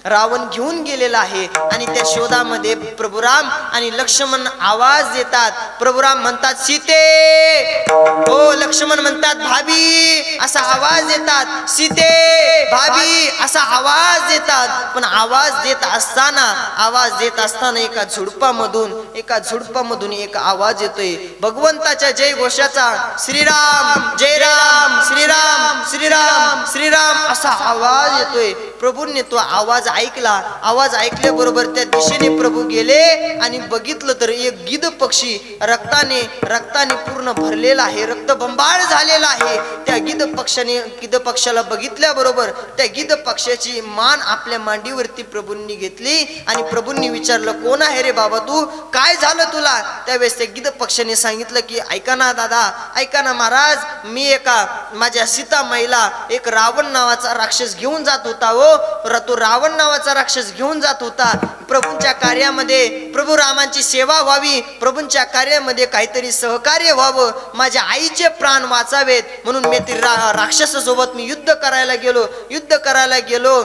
रावण घेऊन गेलेला आहे आणि त्या शोधामध्ये प्रभुराम आणि लक्ष्मण आवाज देतात. प्रभुराम म्हणतात सीते. हो, लक्ष्मण म्हणतात भाभी असा आवाज देतात. सीते, भाभी असा आवाज देतात. पण आवाज देत असताना एका झुडपामधून एक आवाज येतोय भगवंताच्या जय घोषाचा. श्रीराम जय राम, श्रीराम श्रीराम श्रीराम असा आवाज येतोय. प्रभूंनी तो आवाज ऐकला. आवाज ऐकल्याबरोबर त्या दिशेने प्रभू गेले आणि बघितलं तर एक गिध पक्षी रक्ताने पूर्ण भरलेला आहे, रक्तबंबाळ झालेला आहे. त्या गिध पक्षाला बघितल्याबरोबर त्या गिध पक्षाची मान आपल्या मांडीवरती प्रभूंनी घेतली आणि प्रभूंनी विचारलं कोण आहे रे बाबा तू, काय झालं तुला. त्यावेळेस त्या गिध पक्षाने सांगितलं की ऐका ना दादा, ऐका ना महाराज, मी एका माझ्या सीतामाईला एक रावण नावाचा राक्षस घेऊन जात होता. हो, तो रावण नावाचा राक्षस घेऊन जात होता. प्रभूंच्या कार्यामध्ये प्रभू रामांची सेवा व्हावी, प्रभूंच्या कार्यामध्ये काहीतरी सहकार्य व्हावं, माझ्या आईचे प्राण वाचावेत म्हणून मी ती राक्षसासोबत मी युद्ध करायला गेलो.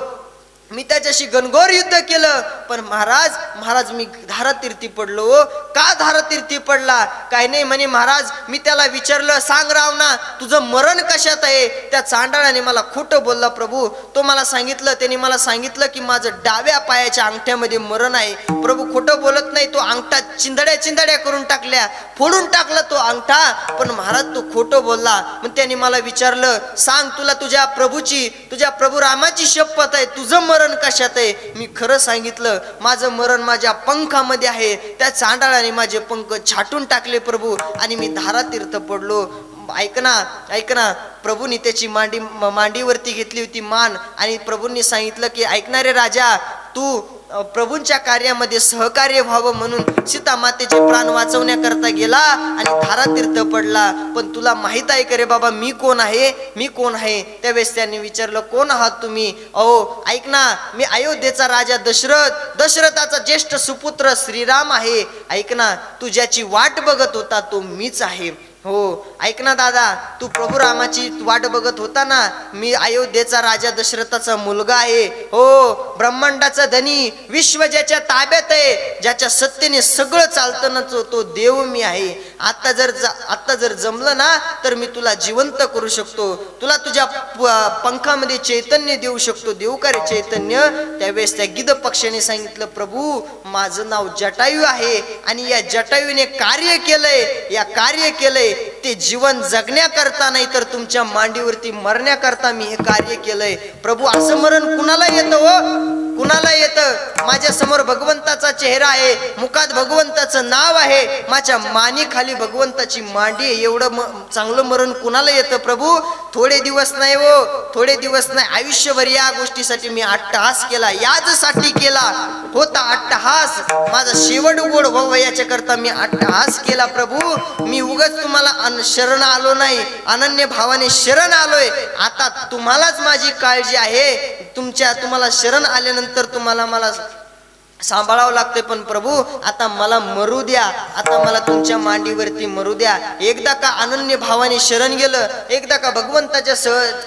मी त्याच्याशी घनघोर युद्ध केलं. पण महाराज मी धारातीर्थी पडलो. का धारातीर्थी पडला? काय नाही म्हणे महाराज, मी त्याला विचारलं, सांग रावणा तुझं मरण कशात आहे? त्या चांडाळाने मला खोटं बोलला प्रभू. तो मला सांगितलं, त्याने मला सांगितलं की माझं डाव्या पायाच्या अंगठ्यामध्ये मरण आहे. प्रभू खोटं बोलत नाही. तो अंगठा चिंधड्या करून टाकल्या, फोडून टाकला तो अंगठा. पण महाराज तो खोटं बोलला. मग त्याने मला विचारलं, सांग तुला तुझ्या प्रभू रामाची शपथ आहे, तुझं मरण कशात आहे? मी खरं सांगितलं, माझं मरण माझ्या पंखामध्ये आहे. त्या चांडाळाने माझे पंख छाटून टाकले प्रभू आणि मी धारातीर्थ पडलो. ऐक ना प्रभूंनी त्याची मांडीवरती घेतली होती मान आणि प्रभूंनी सांगितलं की ऐकणारे राजा, तू प्रभूंच्या कार्यामध्ये सहकार्य व्हावं म्हणून सीता मातेचे प्राण वाचवण्याकरता गेला आणि धारातीर्थ पडला. पण तुला माहित आहे का रे बाबा मी कोण आहे? त्यावेळेस त्यांनी विचारलं, कोण आहात तुम्ही? अहो ऐक ना, मी अयोध्येचा राजा दशरथाचा ज्येष्ठ सुपुत्र श्रीराम आहे. ऐक ना, तू ज्याची वाट बघत होता तो मीच आहे. हो ऐक ना दादा, तू प्रभू रामाची वाट बघत होता ना, मी अयोध्येचा राजा दशरथाचा मुलगा आहे. हो, ब्रह्मांडाचा धनी, विश्व ज्याच्या ताब्यात आहे, ज्याच्या सत्तेने सगळं चालतं ना, तो देव मी आहे. आता जर जमलं ना तर मी तुला जिवंत करू शकतो, तुला तुझ्या पंखामध्ये चैतन्य देऊ शकतो. देऊ का रे चैतन्य? त्यावेळेस त्या गिध पक्षाने सांगितलं, प्रभू माझं नाव जटायू आहे आणि या जटायूने कार्य केलंय ते जीवन जगण्याकरता नाही तर तुमच्या मांडीवरती मरण्याकरता मी हे कार्य केलंय. प्रभू असं मरण कुणाला येतं? माझ्या समोर भगवंताचा चेहरा आहे, मुखात भगवंताचं नाव आहे, माझ्या मानी खाली भगवंताची मांडी आहे. एवढं चांगलं मरण कुणाला येतं? प्रभू थोडे दिवस नाही, आयुष्यभर या गोष्टीसाठी मी अट्टहास केला, याचसाठी केला होता अट्टहास. माझा शेवट गोड व्हावं याच्याकरता मी अट्टहास केला. प्रभू मी उगाच तुम्हाला शरण आलो नाही, अनन्य भावाने शरण आलोय. आता तुम्हालाच माझी काळजी आहे. तुम्हाला शरण आल्यानंतर तुम्हाला मला सांभाळावं लागते. पण प्रभू आता मला मरू द्या, आता मला तुमच्या मांडीवरती मरू द्या. एकदा का अनन्य भावाने शरण गेलं, एकदा का भगवंताच्या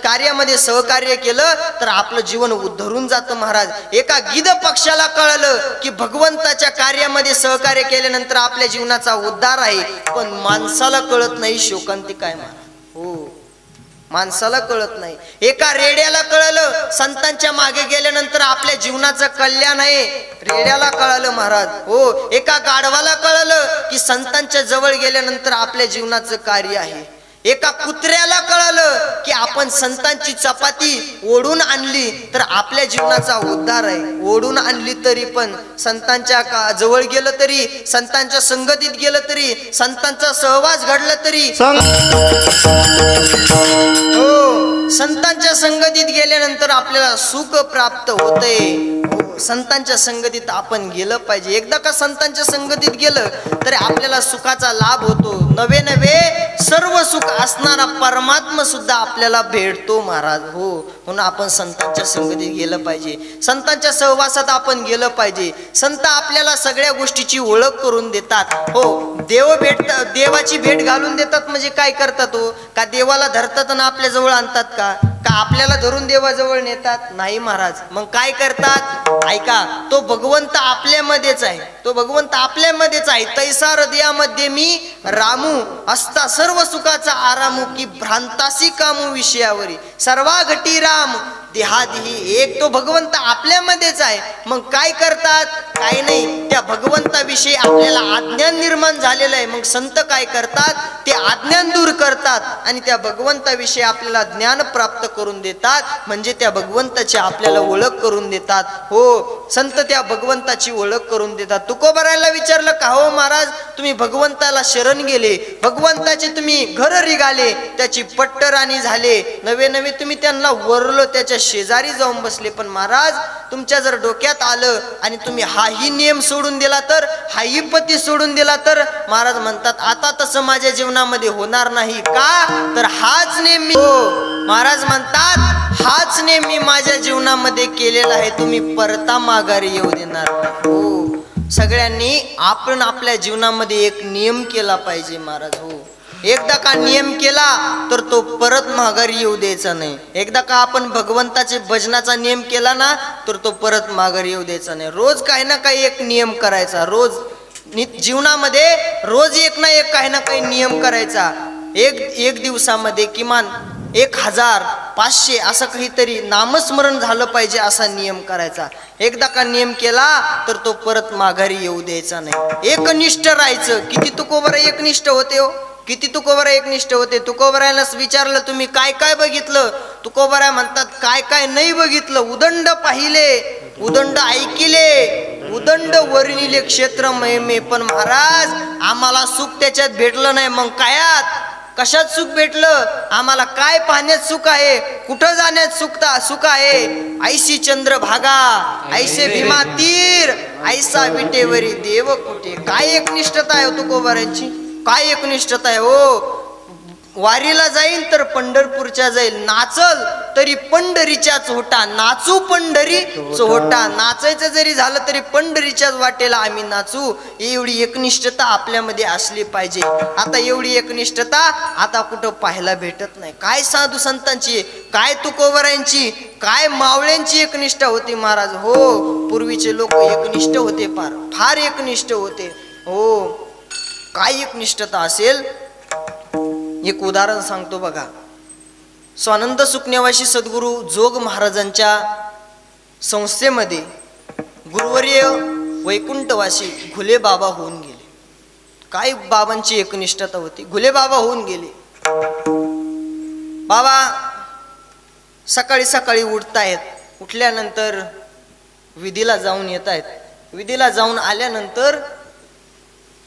कार्यामध्ये सहकार्य केलं तर आपलं जीवन उद्धरून जातं. महाराज, एका गिध पक्षाला कळलं की भगवंताच्या कार्यामध्ये सहकार्य केल्यानंतर आपल्या जीवनाचा उद्धार आहे. पण माणसाला कळत नाही शोकांतिका आहे महाराज. हो, माणसाला कळत नाही. एका रेड्याला कळलं संतांच्या मागे गेल्यानंतर आपल्या जीवनाचं कल्याण आहे, रेड्याला कळलं महाराज. हो, एका गाढवाला कळलं की संतांच्या जवळ गेल्यानंतर आपल्या जीवनाचं कार्य आहे. एका कुत्र्याला कळलं की आपण संतांची चपाती ओढून आणली तर आपल्या जीवनाचा उद्धार आहे. ओढून आणली तरी पण, संतांच्या जवळ गेलं तरी, संतांच्या संगतीत गेलं तरी, संतांचा सहवास घडला तरी, हो, संतांच्या संगतीत गेल्यानंतर आपल्याला सुख प्राप्त होते. संतांच्या संगतीत आपण गेलं पाहिजे. एकदा का संतांच्या संगतीत गेलं तरी आपल्याला सुखाचा लाभ होतो. नवे सर्व सुख असणारा परमात्मा सुद्धा आपल्याला भेटतो महाराज. हो, म्हणून आपण संतांच्या संगतीत गेलं पाहिजे, संतांच्या सहवासात आपण गेलं पाहिजे. संत आपल्याला सगळ्या गोष्टीची ओळख करून देतात. हो, देवाची भेट घालून देतात. म्हणजे काय करतात? हो, का देवाला धरतात आणि आपल्या जवळ आणतात का आपल्याला धरून देवाजवळ नेतात? नाही महाराज. मग काय करतात? ऐका, तो भगवंत आपल्यामध्येच आहे. तैसा हृदयामध्ये मी रामू असता सर्व सुखाचा आरामू की भ्रांतासी कामू विषयावरी सर्वा घटी राम देहादेही एक. तो भगवंत आपल्यामध्येच आहे. मग काय करतात? काही नाही, त्या भगवंताविषयी आपल्याला अज्ञान निर्माण झालेलं आहे. मग संत काय करतात? ते अज्ञान दूर करतात आणि त्या भगवंताविषयी आपल्याला ज्ञान प्राप्त करून देतात. म्हणजे त्या भगवंताची आपल्याला ओळख करून देतात. हो, संत त्या भगवंताची ओळख करून देतात. तुकोबारायला विचारलं का हो महाराज, तुम्ही भगवंताला शरण गेले, भगवंताचे तुम्ही घर रिगाले, त्याची पट्टराणी झाले, नवे तुम्ही त्यांना वरलो, त्याच्या शेजारी जाऊन बसले. पण महाराज, तुमच्या जर डोक्यात आलं आणि तुम्ही हाही नियम सोडून दिला तर, हाही पती सोडून दिला तर, महाराज म्हणतात आता तसं माझ्या जीवनामध्ये होणार नाही. का तर हाच नेम मी, हो महाराज म्हणतात हाच नेहमी माझ्या जीवनामध्ये केलेला आहे, तुम्ही परता माघारी येऊ देणार नाही. हो, सगळ्यांनी आपण आपल्या जीवनामध्ये एक नियम केला पाहिजे महाराज. हो, एकदा का नियम केला तर तो परत माघारी येऊ द्यायचा नाही. एकदा का आपण भगवंताचे भजनाचा नियम केला ना तर तो परत माघारी येऊ द्यायचा नाही. रोज काही ना काही एक नियम करायचा. रोज जीवनामध्ये रोज एक ना एक काही ना काही नियम करायचा. एक दिवसामध्ये किमान 1500 असं काहीतरी नामस्मरण झालं पाहिजे असा नियम करायचा. एकदा का नियम केला तर तो परत माघारी येऊ द्यायचा नाही. एकनिष्ठ राहायचं. किती तुकोबरा एकनिष्ठ होते हो, किती तुकोबरा एकनिष्ठ होते. तुकोबरायला विचारलं तुम्ही काय काय बघितलं, तुकोबराय म्हणतात काय काय नाही बघितलं. उदंड पाहिले, उदंड ऐकिले, उदंड वर्णिले क्षेत्र महिमे. पण महाराज आम्हाला सुख त्याच्यात भेटलं नाही. मग कायात कशात सुख भेटलं आम्हाला? काय पाहण्यात सुख आहे, कुठं जाण्यात सुख आहे? ऐशी चंद्रभागा, ऐसे भीमा तीर, ऐसा विटेवरी देव कुठे. काय एकनिष्ठता आहे तुकोबारांची, काय एकनिष्ठता आहे. हो, वारीला जाईल तर पंढरपूरच्या जाईल, नाचल तरी पंढरीच्या चोहोटा, नाचू पंढरी चोहोटा. नाचायचं जरी झालं तरी पंढरीच्याच वाटेला आम्ही नाचू. एवढी एकनिष्ठता आपल्यामध्ये असली पाहिजे. आता एवढी एकनिष्ठता आता कुठं पाहायला भेटत नाही. काय साधू संतांची, काय तुकोबरांची, काय मावळ्यांची एकनिष्ठा होती महाराज. हो, पूर्वीचे लोक एकनिष्ठ होते, फार एकनिष्ठ होते. हो, काय एकनिष्ठता असेल. एक उदाहरण सांगतो बघा. स्वानंद सुखनेवासी सद्गुरू जोग महाराजांच्या संस्थेमध्ये गुरुवर्य वैकुंठवासी घुले बाबा होऊन गेले. काय बाबांची एकनिष्ठता होती. घुले बाबा होऊन गेले. बाबा सकाळी सकाळी उठतायत, उठल्यानंतर विधीला जाऊन येत आहेत. विधीला जाऊन आल्यानंतर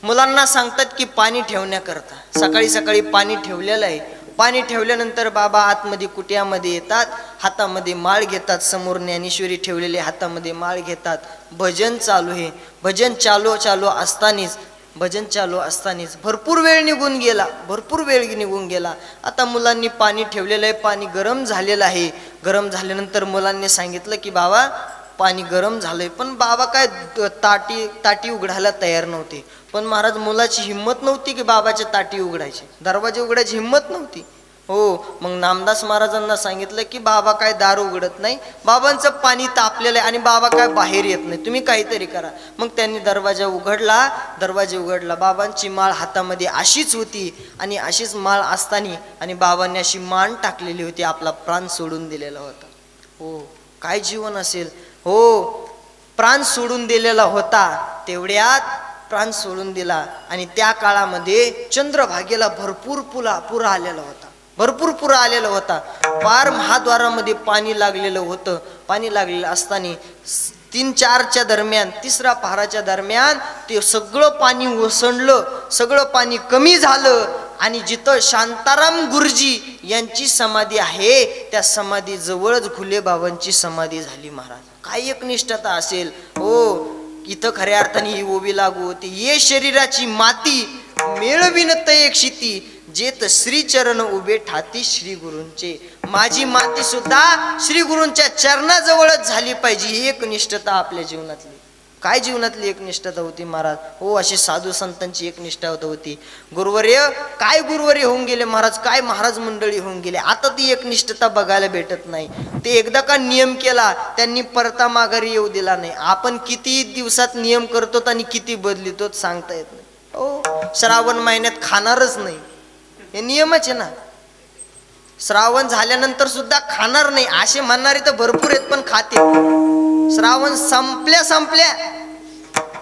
मुलांना सांगतात की पाणी ठेवण्याकरता. सकाळी सकाळी पाणी ठेवलेलं आहे. पाणी ठेवल्यानंतर बाबा आतमध्ये कुट्यामध्ये येतात, हातामध्ये माळ घेतात. समोर ज्ञानेश्वरी ठेवलेले, हातामध्ये माळ घेतात. भजन चालू आहे. भजन चालू असतानीच भरपूर वेळ निघून गेला. आता मुलांनी पाणी ठेवलेलं आहे, पाणी गरम झालेलं आहे. गरम झाल्यानंतर मुलांनी सांगितलं की बाबा पाणी गरम झालंय. पण बाबा काय ताटी उघडायला तयार नव्हते. पण महाराज मुलाची हिंमत नव्हती की बाबाच्या ताटी उघडायची, दरवाजे उघडायची हिंमत नव्हती. हो, मग नामदास महाराजांना सांगितलं की बाबा काय दार उघडत नाही, बाबांचं पाणी तापलेलं आहे आणि बाबा काय बाहेर येत नाही, तुम्ही काहीतरी करा. मग त्यांनी दरवाजा उघडला. बाबांची माळ हातामध्ये अशीच होती आणि अशीच माळ असताना आणि बाबांनी अशी मान टाकलेली होती, आपला प्राण सोडून दिलेला होता. हो, काय जीवन असेल. हो, प्राण सोडून दिलेला होता. तेवढ्यात प्राण सोडून दिला आणि त्या काळामध्ये चंद्रभागेला भरपूर पूर आलेला होता. पार महाद्वारामध्ये पाणी लागलेलं होतं. पाणी लागलेलं असताना 3-4च्या दरम्यान, 3रा पहाराच्या दरम्यान ते सगळं पाणी ओसंडलं, सगळं पाणी कमी झालं आणि जिथं शांताराम गुरुजी यांची समाधी आहे त्या समाधी जवळच घुले बाबांची समाधी झाली. महाराज काय एकनिष्ठता असेल. हो, इथं खऱ्या अर्थाने ही ओवी लागू होती. ये शरीराची माती मेळविन तय क्षिती, जेत श्री चरण उभे ठाती श्री गुरूंचे. माझी माती सुद्धा श्री गुरूंच्या चरणाजवळच झाली पाहिजे. ही एकनिष्ठता आपल्या जीवनातली. काय जीवनातली एकनिष्ठता होती महाराज. हो, अशी साधू संतांची एकनिष्ठा होती. गुरुवर्य होऊन गेले महाराज, काय महाराज मंडळी होऊन गेले. आता ती एकनिष्ठता बघायला भेटत नाही. ते एकदा का नियम केला त्यांनी परता माघारी येऊ दिला नाही. आपण किती दिवसात नियम करतो आणि किती बदलितो सांगता येत नाही. हो, श्रावण महिन्यात खाणारच नाही, हे नियमच आहे ना. श्रावण झाल्यानंतर सुद्धा खाणार नाही असे म्हणणारे तर भरपूर आहेत, पण खाते. श्रावण संपल्या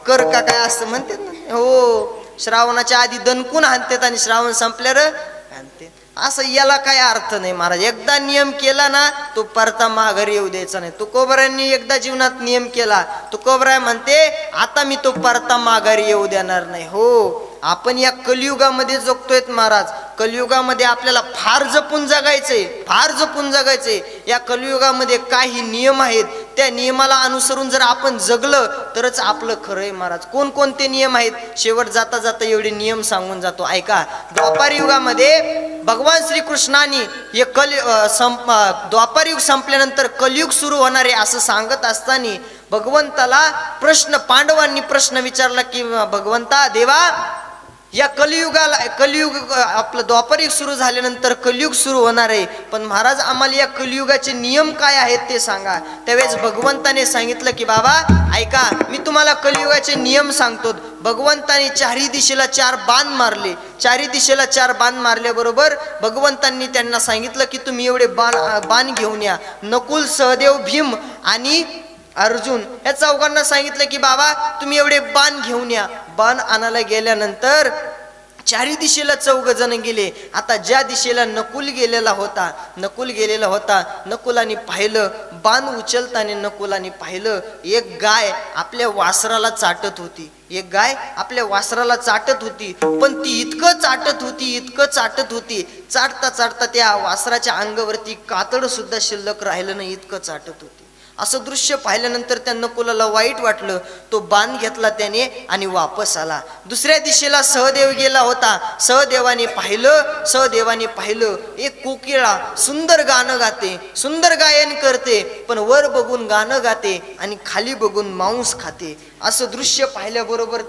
कर का काय असं म्हणतात ना. हो, श्रावणाच्या आधी दणकून आणतात आणि श्रावण संपल्यावर आणतात. असं याला काय अर्थ नाही महाराज. एकदा नियम केला ना तो परता माघारी येऊ द्यायचा नाही. तुकोबरायांनी एकदा जीवनात नियम केला. तुकोबराय म्हणते आता मी तो परता माघारी येऊ देणार नाही. हो, आपण या कलियुगामध्ये जगतोय महाराज. कलियुगामध्ये आपल्याला फार जपून जगायचंय. या कलियुगामध्ये काही नियम आहेत त्या नियमाला अनुसरून जर आपण जगलं तरच आपलं खरं आहे महाराज. कोणकोणते नियम आहेत शेवट जाता जाता एवढे नियम सांगून जातो. ऐका, द्वापार युगामध्ये भगवान श्रीकृष्णाने हे द्वापार युग संपल्यानंतर कलियुग सुरू होणार आहे असं सांगत असताना भगवंताला पांडवांनी प्रश्न विचारला की भगवंता देवा, या कलियुग आपलं द्वापार युग सुरू झाल्यानंतर कलियुग सुरू होणार आहे, पण महाराज आम्हाला या कलियुगाचे नियम काय आहेत ते सांगा. त्यावेळेस भगवंताने सांगितलं की बाबा ऐका, मी तुम्हाला कलियुगाचे नियम सांगतो. भगवंताने चारही दिशेला 4 बाण मारले. चारही दिशेला 4 बाण मारल्याबरोबर भगवंतांनी त्यांना सांगितलं की तुम्ही एवढे बाण घेऊन या. नकुल, सहदेव, भीम आणि अर्जुन या चौघांना सांगितलं की बाबा तुम्ही एवढे बाण घेऊन या. बाण आणायला गेल्यानंतर चारी दिशेला 4 जण गेले. आता ज्या दिशेला नकुल गेलेला होता नकुलाने पाहिलं, बाण उचलताना नकुलाने पाहिलं एक गाय आपल्या वासराला चाटत होती. पण ती इतकं चाटत होती, चाटता त्या वासराच्या अंगावरती कातड सुद्धा शिल्लक राहिलं नाही, इतकं चाटत होती. असं दृश्य पाहिल्यानंतर त्या नकुलाला वाईट वाटलं. तो बाण घेतला त्याने आणि वापस आला. दुसऱ्या दिशेला सहदेव गेला होता. सहदेवाने पाहिलं एक कोकिळा सुंदर गाणं गाते, सुंदर गायन करते, पण वर बघून गाणं गाते आणि खाली बघून मांस खाते. असं दृश्य पाहिल्याबरोबर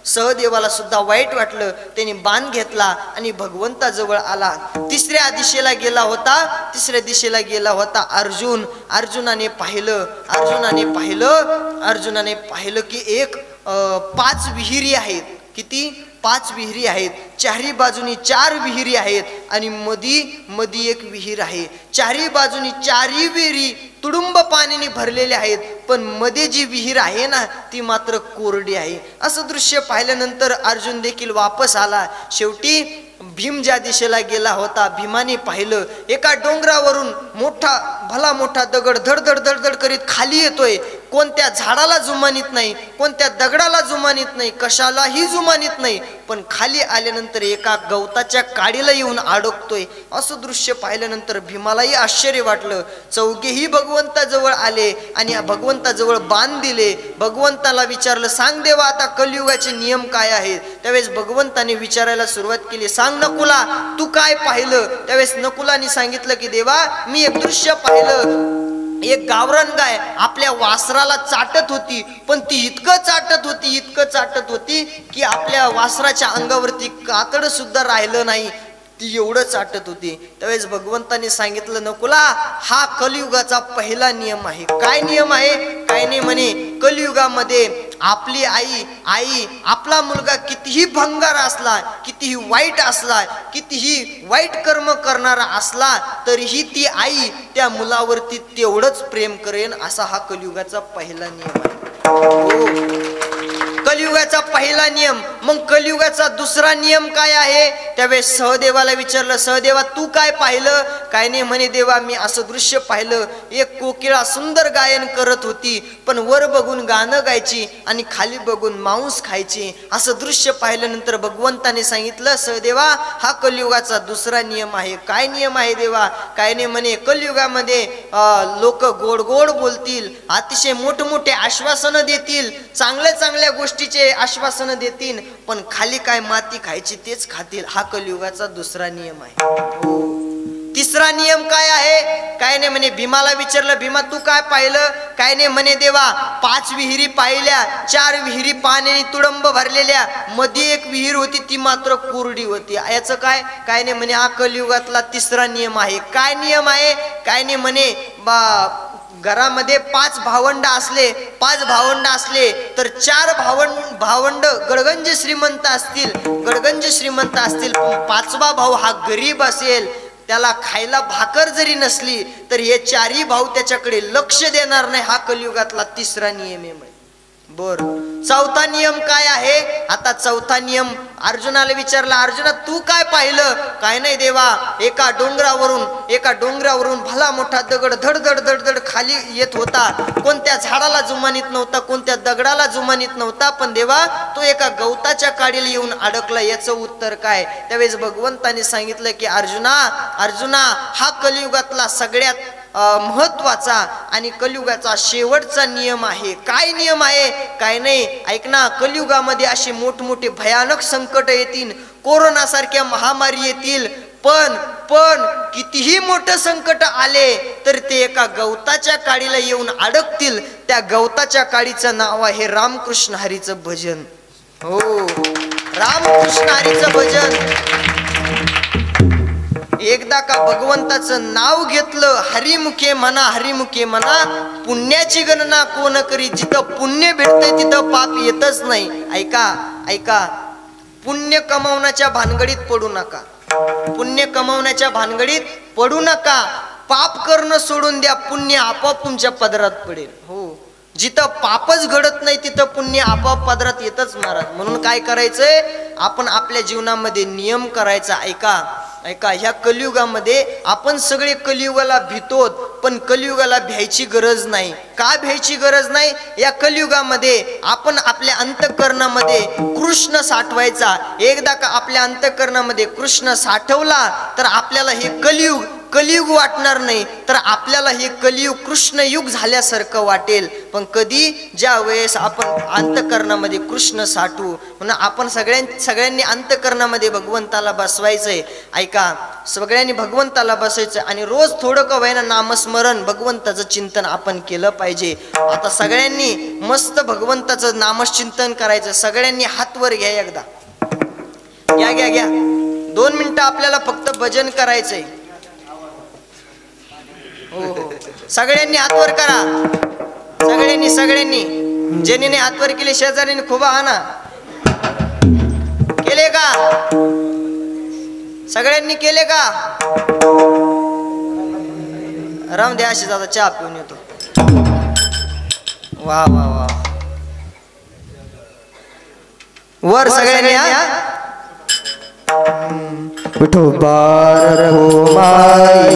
सहदेवाला सुद्धा वाईट वाटलं. त्याने बाण घेतला आणि भगवंताजवळ आला. तिसऱ्या दिशेला गेला होता अर्जुन. अर्जुनाने पाहिलं की एक 5 विहिरी आहेत. किती? 5 विहिरी आहेत. चारी बाजूनी 4 विहिरी आहेत आणि मधी एक विहीर आहे. चारी बाजूनी 4ही विहिरी तुडुंब पाण्याने भरलेल्या आहेत, पण मध्ये जी विहीर आहे ना ती मात्र कोरडी आहे. असं दृश्य पाहिल्यानंतर अर्जुन देखील वापस आला. शेवटी भीम ज्या दिशेला गेला होता, भीमाने पाहिलं एका डोंगरावरून भला मोठा दगड धड करीत खाली येतोय. कोणत्या झाडाला जुमानीत नाही, कोणत्या दगडाला जुमानीत नाही, कशालाही जुमानीत नाही, पण खाली आल्यानंतर एका गवताच्या काडीला येऊन अडकतोय. असं दृश्य पाहिल्यानंतर भीमालाही आश्चर्य वाटलं. चौघेही भगवंताजवळ आले आणि भगवंताजवळ बाण दिले. भगवंताला विचारलं, सांग देवा आता कलियुगाचे नियम काय आहेत. त्यावेळेस भगवंताने विचारायला सुरुवात केली, सांग नकुला तू काय पाहिलं. त्यावेळेस नकुलाने सांगितलं की देवा मी एक दृश्य पाहिलं. एक गावरान गाय आपल्या वासराला चाटत होती, पण ती इतकं चाटत होती की आपल्या वासराच्या अंगावरती कातड सुद्धा राहिलं नाही, ती एवढं चाटत होती. त्यावेळेस भगवंताने सांगितलं, नकुला हा कलियुगाचा पहिला नियम आहे. काय नियम आहे? काय नाही म्हणे, कलियुगामध्ये आपली आई आपला मुलगा कितीही भंगार असला, कितीही वाईट कर्म करणारा असला, तरीही ती आई त्या मुलावरती तेवढंच प्रेम करेन. असा हा कलियुगाचा पहिला नियम आहे. कलियुगाचा पहिला नियम. मग कलियुगाचा दुसरा नियम काय आहे? त्यावेळेस सहदेवाला विचारलं, सहदेवा तू काय पाहिलं? काय नाही म्हणे देवा मी असं दृश्य पाहिलं. एक कोकिळा सुंदर गायन करत होती, पण वर बघून गाणं गायची आणि खाली बघून मांस खायची. असं दृश्य पाहिल्यानंतर भगवंताने सांगितलं, सहदेवा हा कलियुगाचा दुसरा नियम आहे. काय नियम आहे देवा? काय नाही म्हणे, कलियुगामध्ये लोक गोड गोड बोलतील, अतिशय मोठमोठे आश्वासनं देतील, चांगल्या गोष्टीचे आश्वासनं देतील, पण खाली काय माती खायची तेच खातील. हा कलियुगाचा दुसरा नियम आहे. तिसरा नियम काय आहे? काय नाही म्हणे, भीमाला विचारलं, भीमा तू काय पाहिलं? काय नाही म्हणे देवा 5 विहिरी पाहिल्या. 4 विहिरी पाण्याने तुडंब भरलेल्या, मध्ये एक विहीर होती ती मात्र कोरडी होती. याचं काय? काय नाही म्हणे हा कलियुगातला तिसरा नियम आहे. काय नियम आहे? काय नाही म्हणे, घरामध्ये 5 भावंड असले तर 4 भावंड गडगंज श्रीमंत असतील, पण 5वा भाऊ हा गरीब असेल, त्याला खायला भाकर जरी नसली तर हे 4ही भाऊ त्याच्याकडे लक्ष देणार नाही. हा कलियुगातला तिसरा नियम आहे. बर, चौथा नियम काय आहे? आता चौथा नियम अर्जुनाला विचारला, अर्जुना तू काय पाहिलं? काय नाही देवा एका डोंगरावरून भला मोठा दगड धड खाली येत होता. कोणत्या झाडाला जुमानीत नव्हता, कोणत्या दगडाला जुमानीत नव्हता, पण देवा तो एका गवताच्या काडीला येऊन अडकला. याचं उत्तर काय? त्यावेळेस भगवंताने सांगितलं की अर्जुना हा कलियुगातला सगळ्यात महत्वाचा आणि कलियुगाचा शेवटचा नियम आहे. काय नियम आहे? काय नाही, ऐक ना. कलियुगामध्ये असे मोठमोठे भयानक संकट येतील, कोरोनासारख्या महामारी येतील, पण कितीही मोठं संकट आले तर ते एका गवताच्या काडीला येऊन अडकतील. त्या गवताच्या काडीचं नाव आहे रामकृष्ण हरीचं भजन. हो, रामकृष्ण हरीचं भजन. एकदा का भगवंताचं नाव घेतलं, हरिमुखे म्हणा, हरिमुखे म्हणा, पुण्याची गणना कोण करी. जिथं पुण्य भेटतंय तिथं पाप येतच नाही. ऐका, पुण्य कमावण्याच्या भानगडीत पडू नका. पुण्य कमावण्याच्या भानगडीत पडू नका. पाप करणं सोडून द्या, पुण्य आपोआप तुमच्या पदरात पडेल. हो, जिथं पापच घडत नाही तिथं पुण्य आपोआप पदरात येतच महाराज. म्हणून काय करायचंय, आपण आपल्या जीवनामध्ये नियम करायचा. ऐका, ह्या कलियुगामध्ये आपण सगळे कलियुगाला भीतोत, पण कलियुगाला भ्यायची गरज नाही. का भ्यायची गरज नाही? या कलियुगामध्ये आपण आपल्या अंतःकरणामध्ये कृष्ण साठवायचा. एकदा का आपल्या अंतःकरणामध्ये कृष्ण साठवला तर आपल्याला हे कलियुग वाटणार नाही, तर आपल्याला हे कलियुग कृष्णयुग झाल्यासारखं वाटेल. पण कधी? ज्या वेळेस आपण अंतःकरणामध्ये कृष्ण साठवू. म्हणून आपण सगळ्यांनी अंतःकरणामध्ये भगवंताला बसवायचंय. ऐका, सगळ्यांनी भगवंताला बसायचं आणि रोज थोडं का होईना नामस्मरण, भगवंताचं चिंतन आपण केलं पाहिजे. आता सगळ्यांनी मस्त भगवंताचं नामचिंतन करायचं. सगळ्यांनी हात वर घ्या. एकदा घ्या. 2 मिनिटं आपल्याला फक्त भजन करायचंय. हो, सगळ्यांनी हातवर करा. सगळ्यांनी ज्यांनी हातवर केले शेजाऱ्यांनी खूप आणा. केले का? सगळ्यांनी केले का? राम द्या, अशी जाता चहा पिऊन येतो. वा वर सगळ्यांनी. विठोबार हो माई,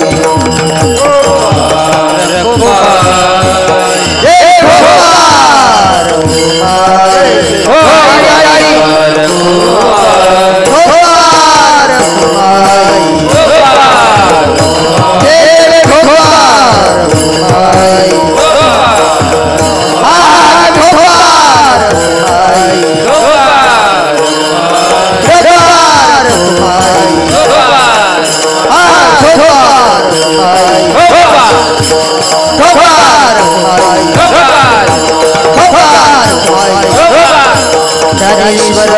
ज्ञानेश्वर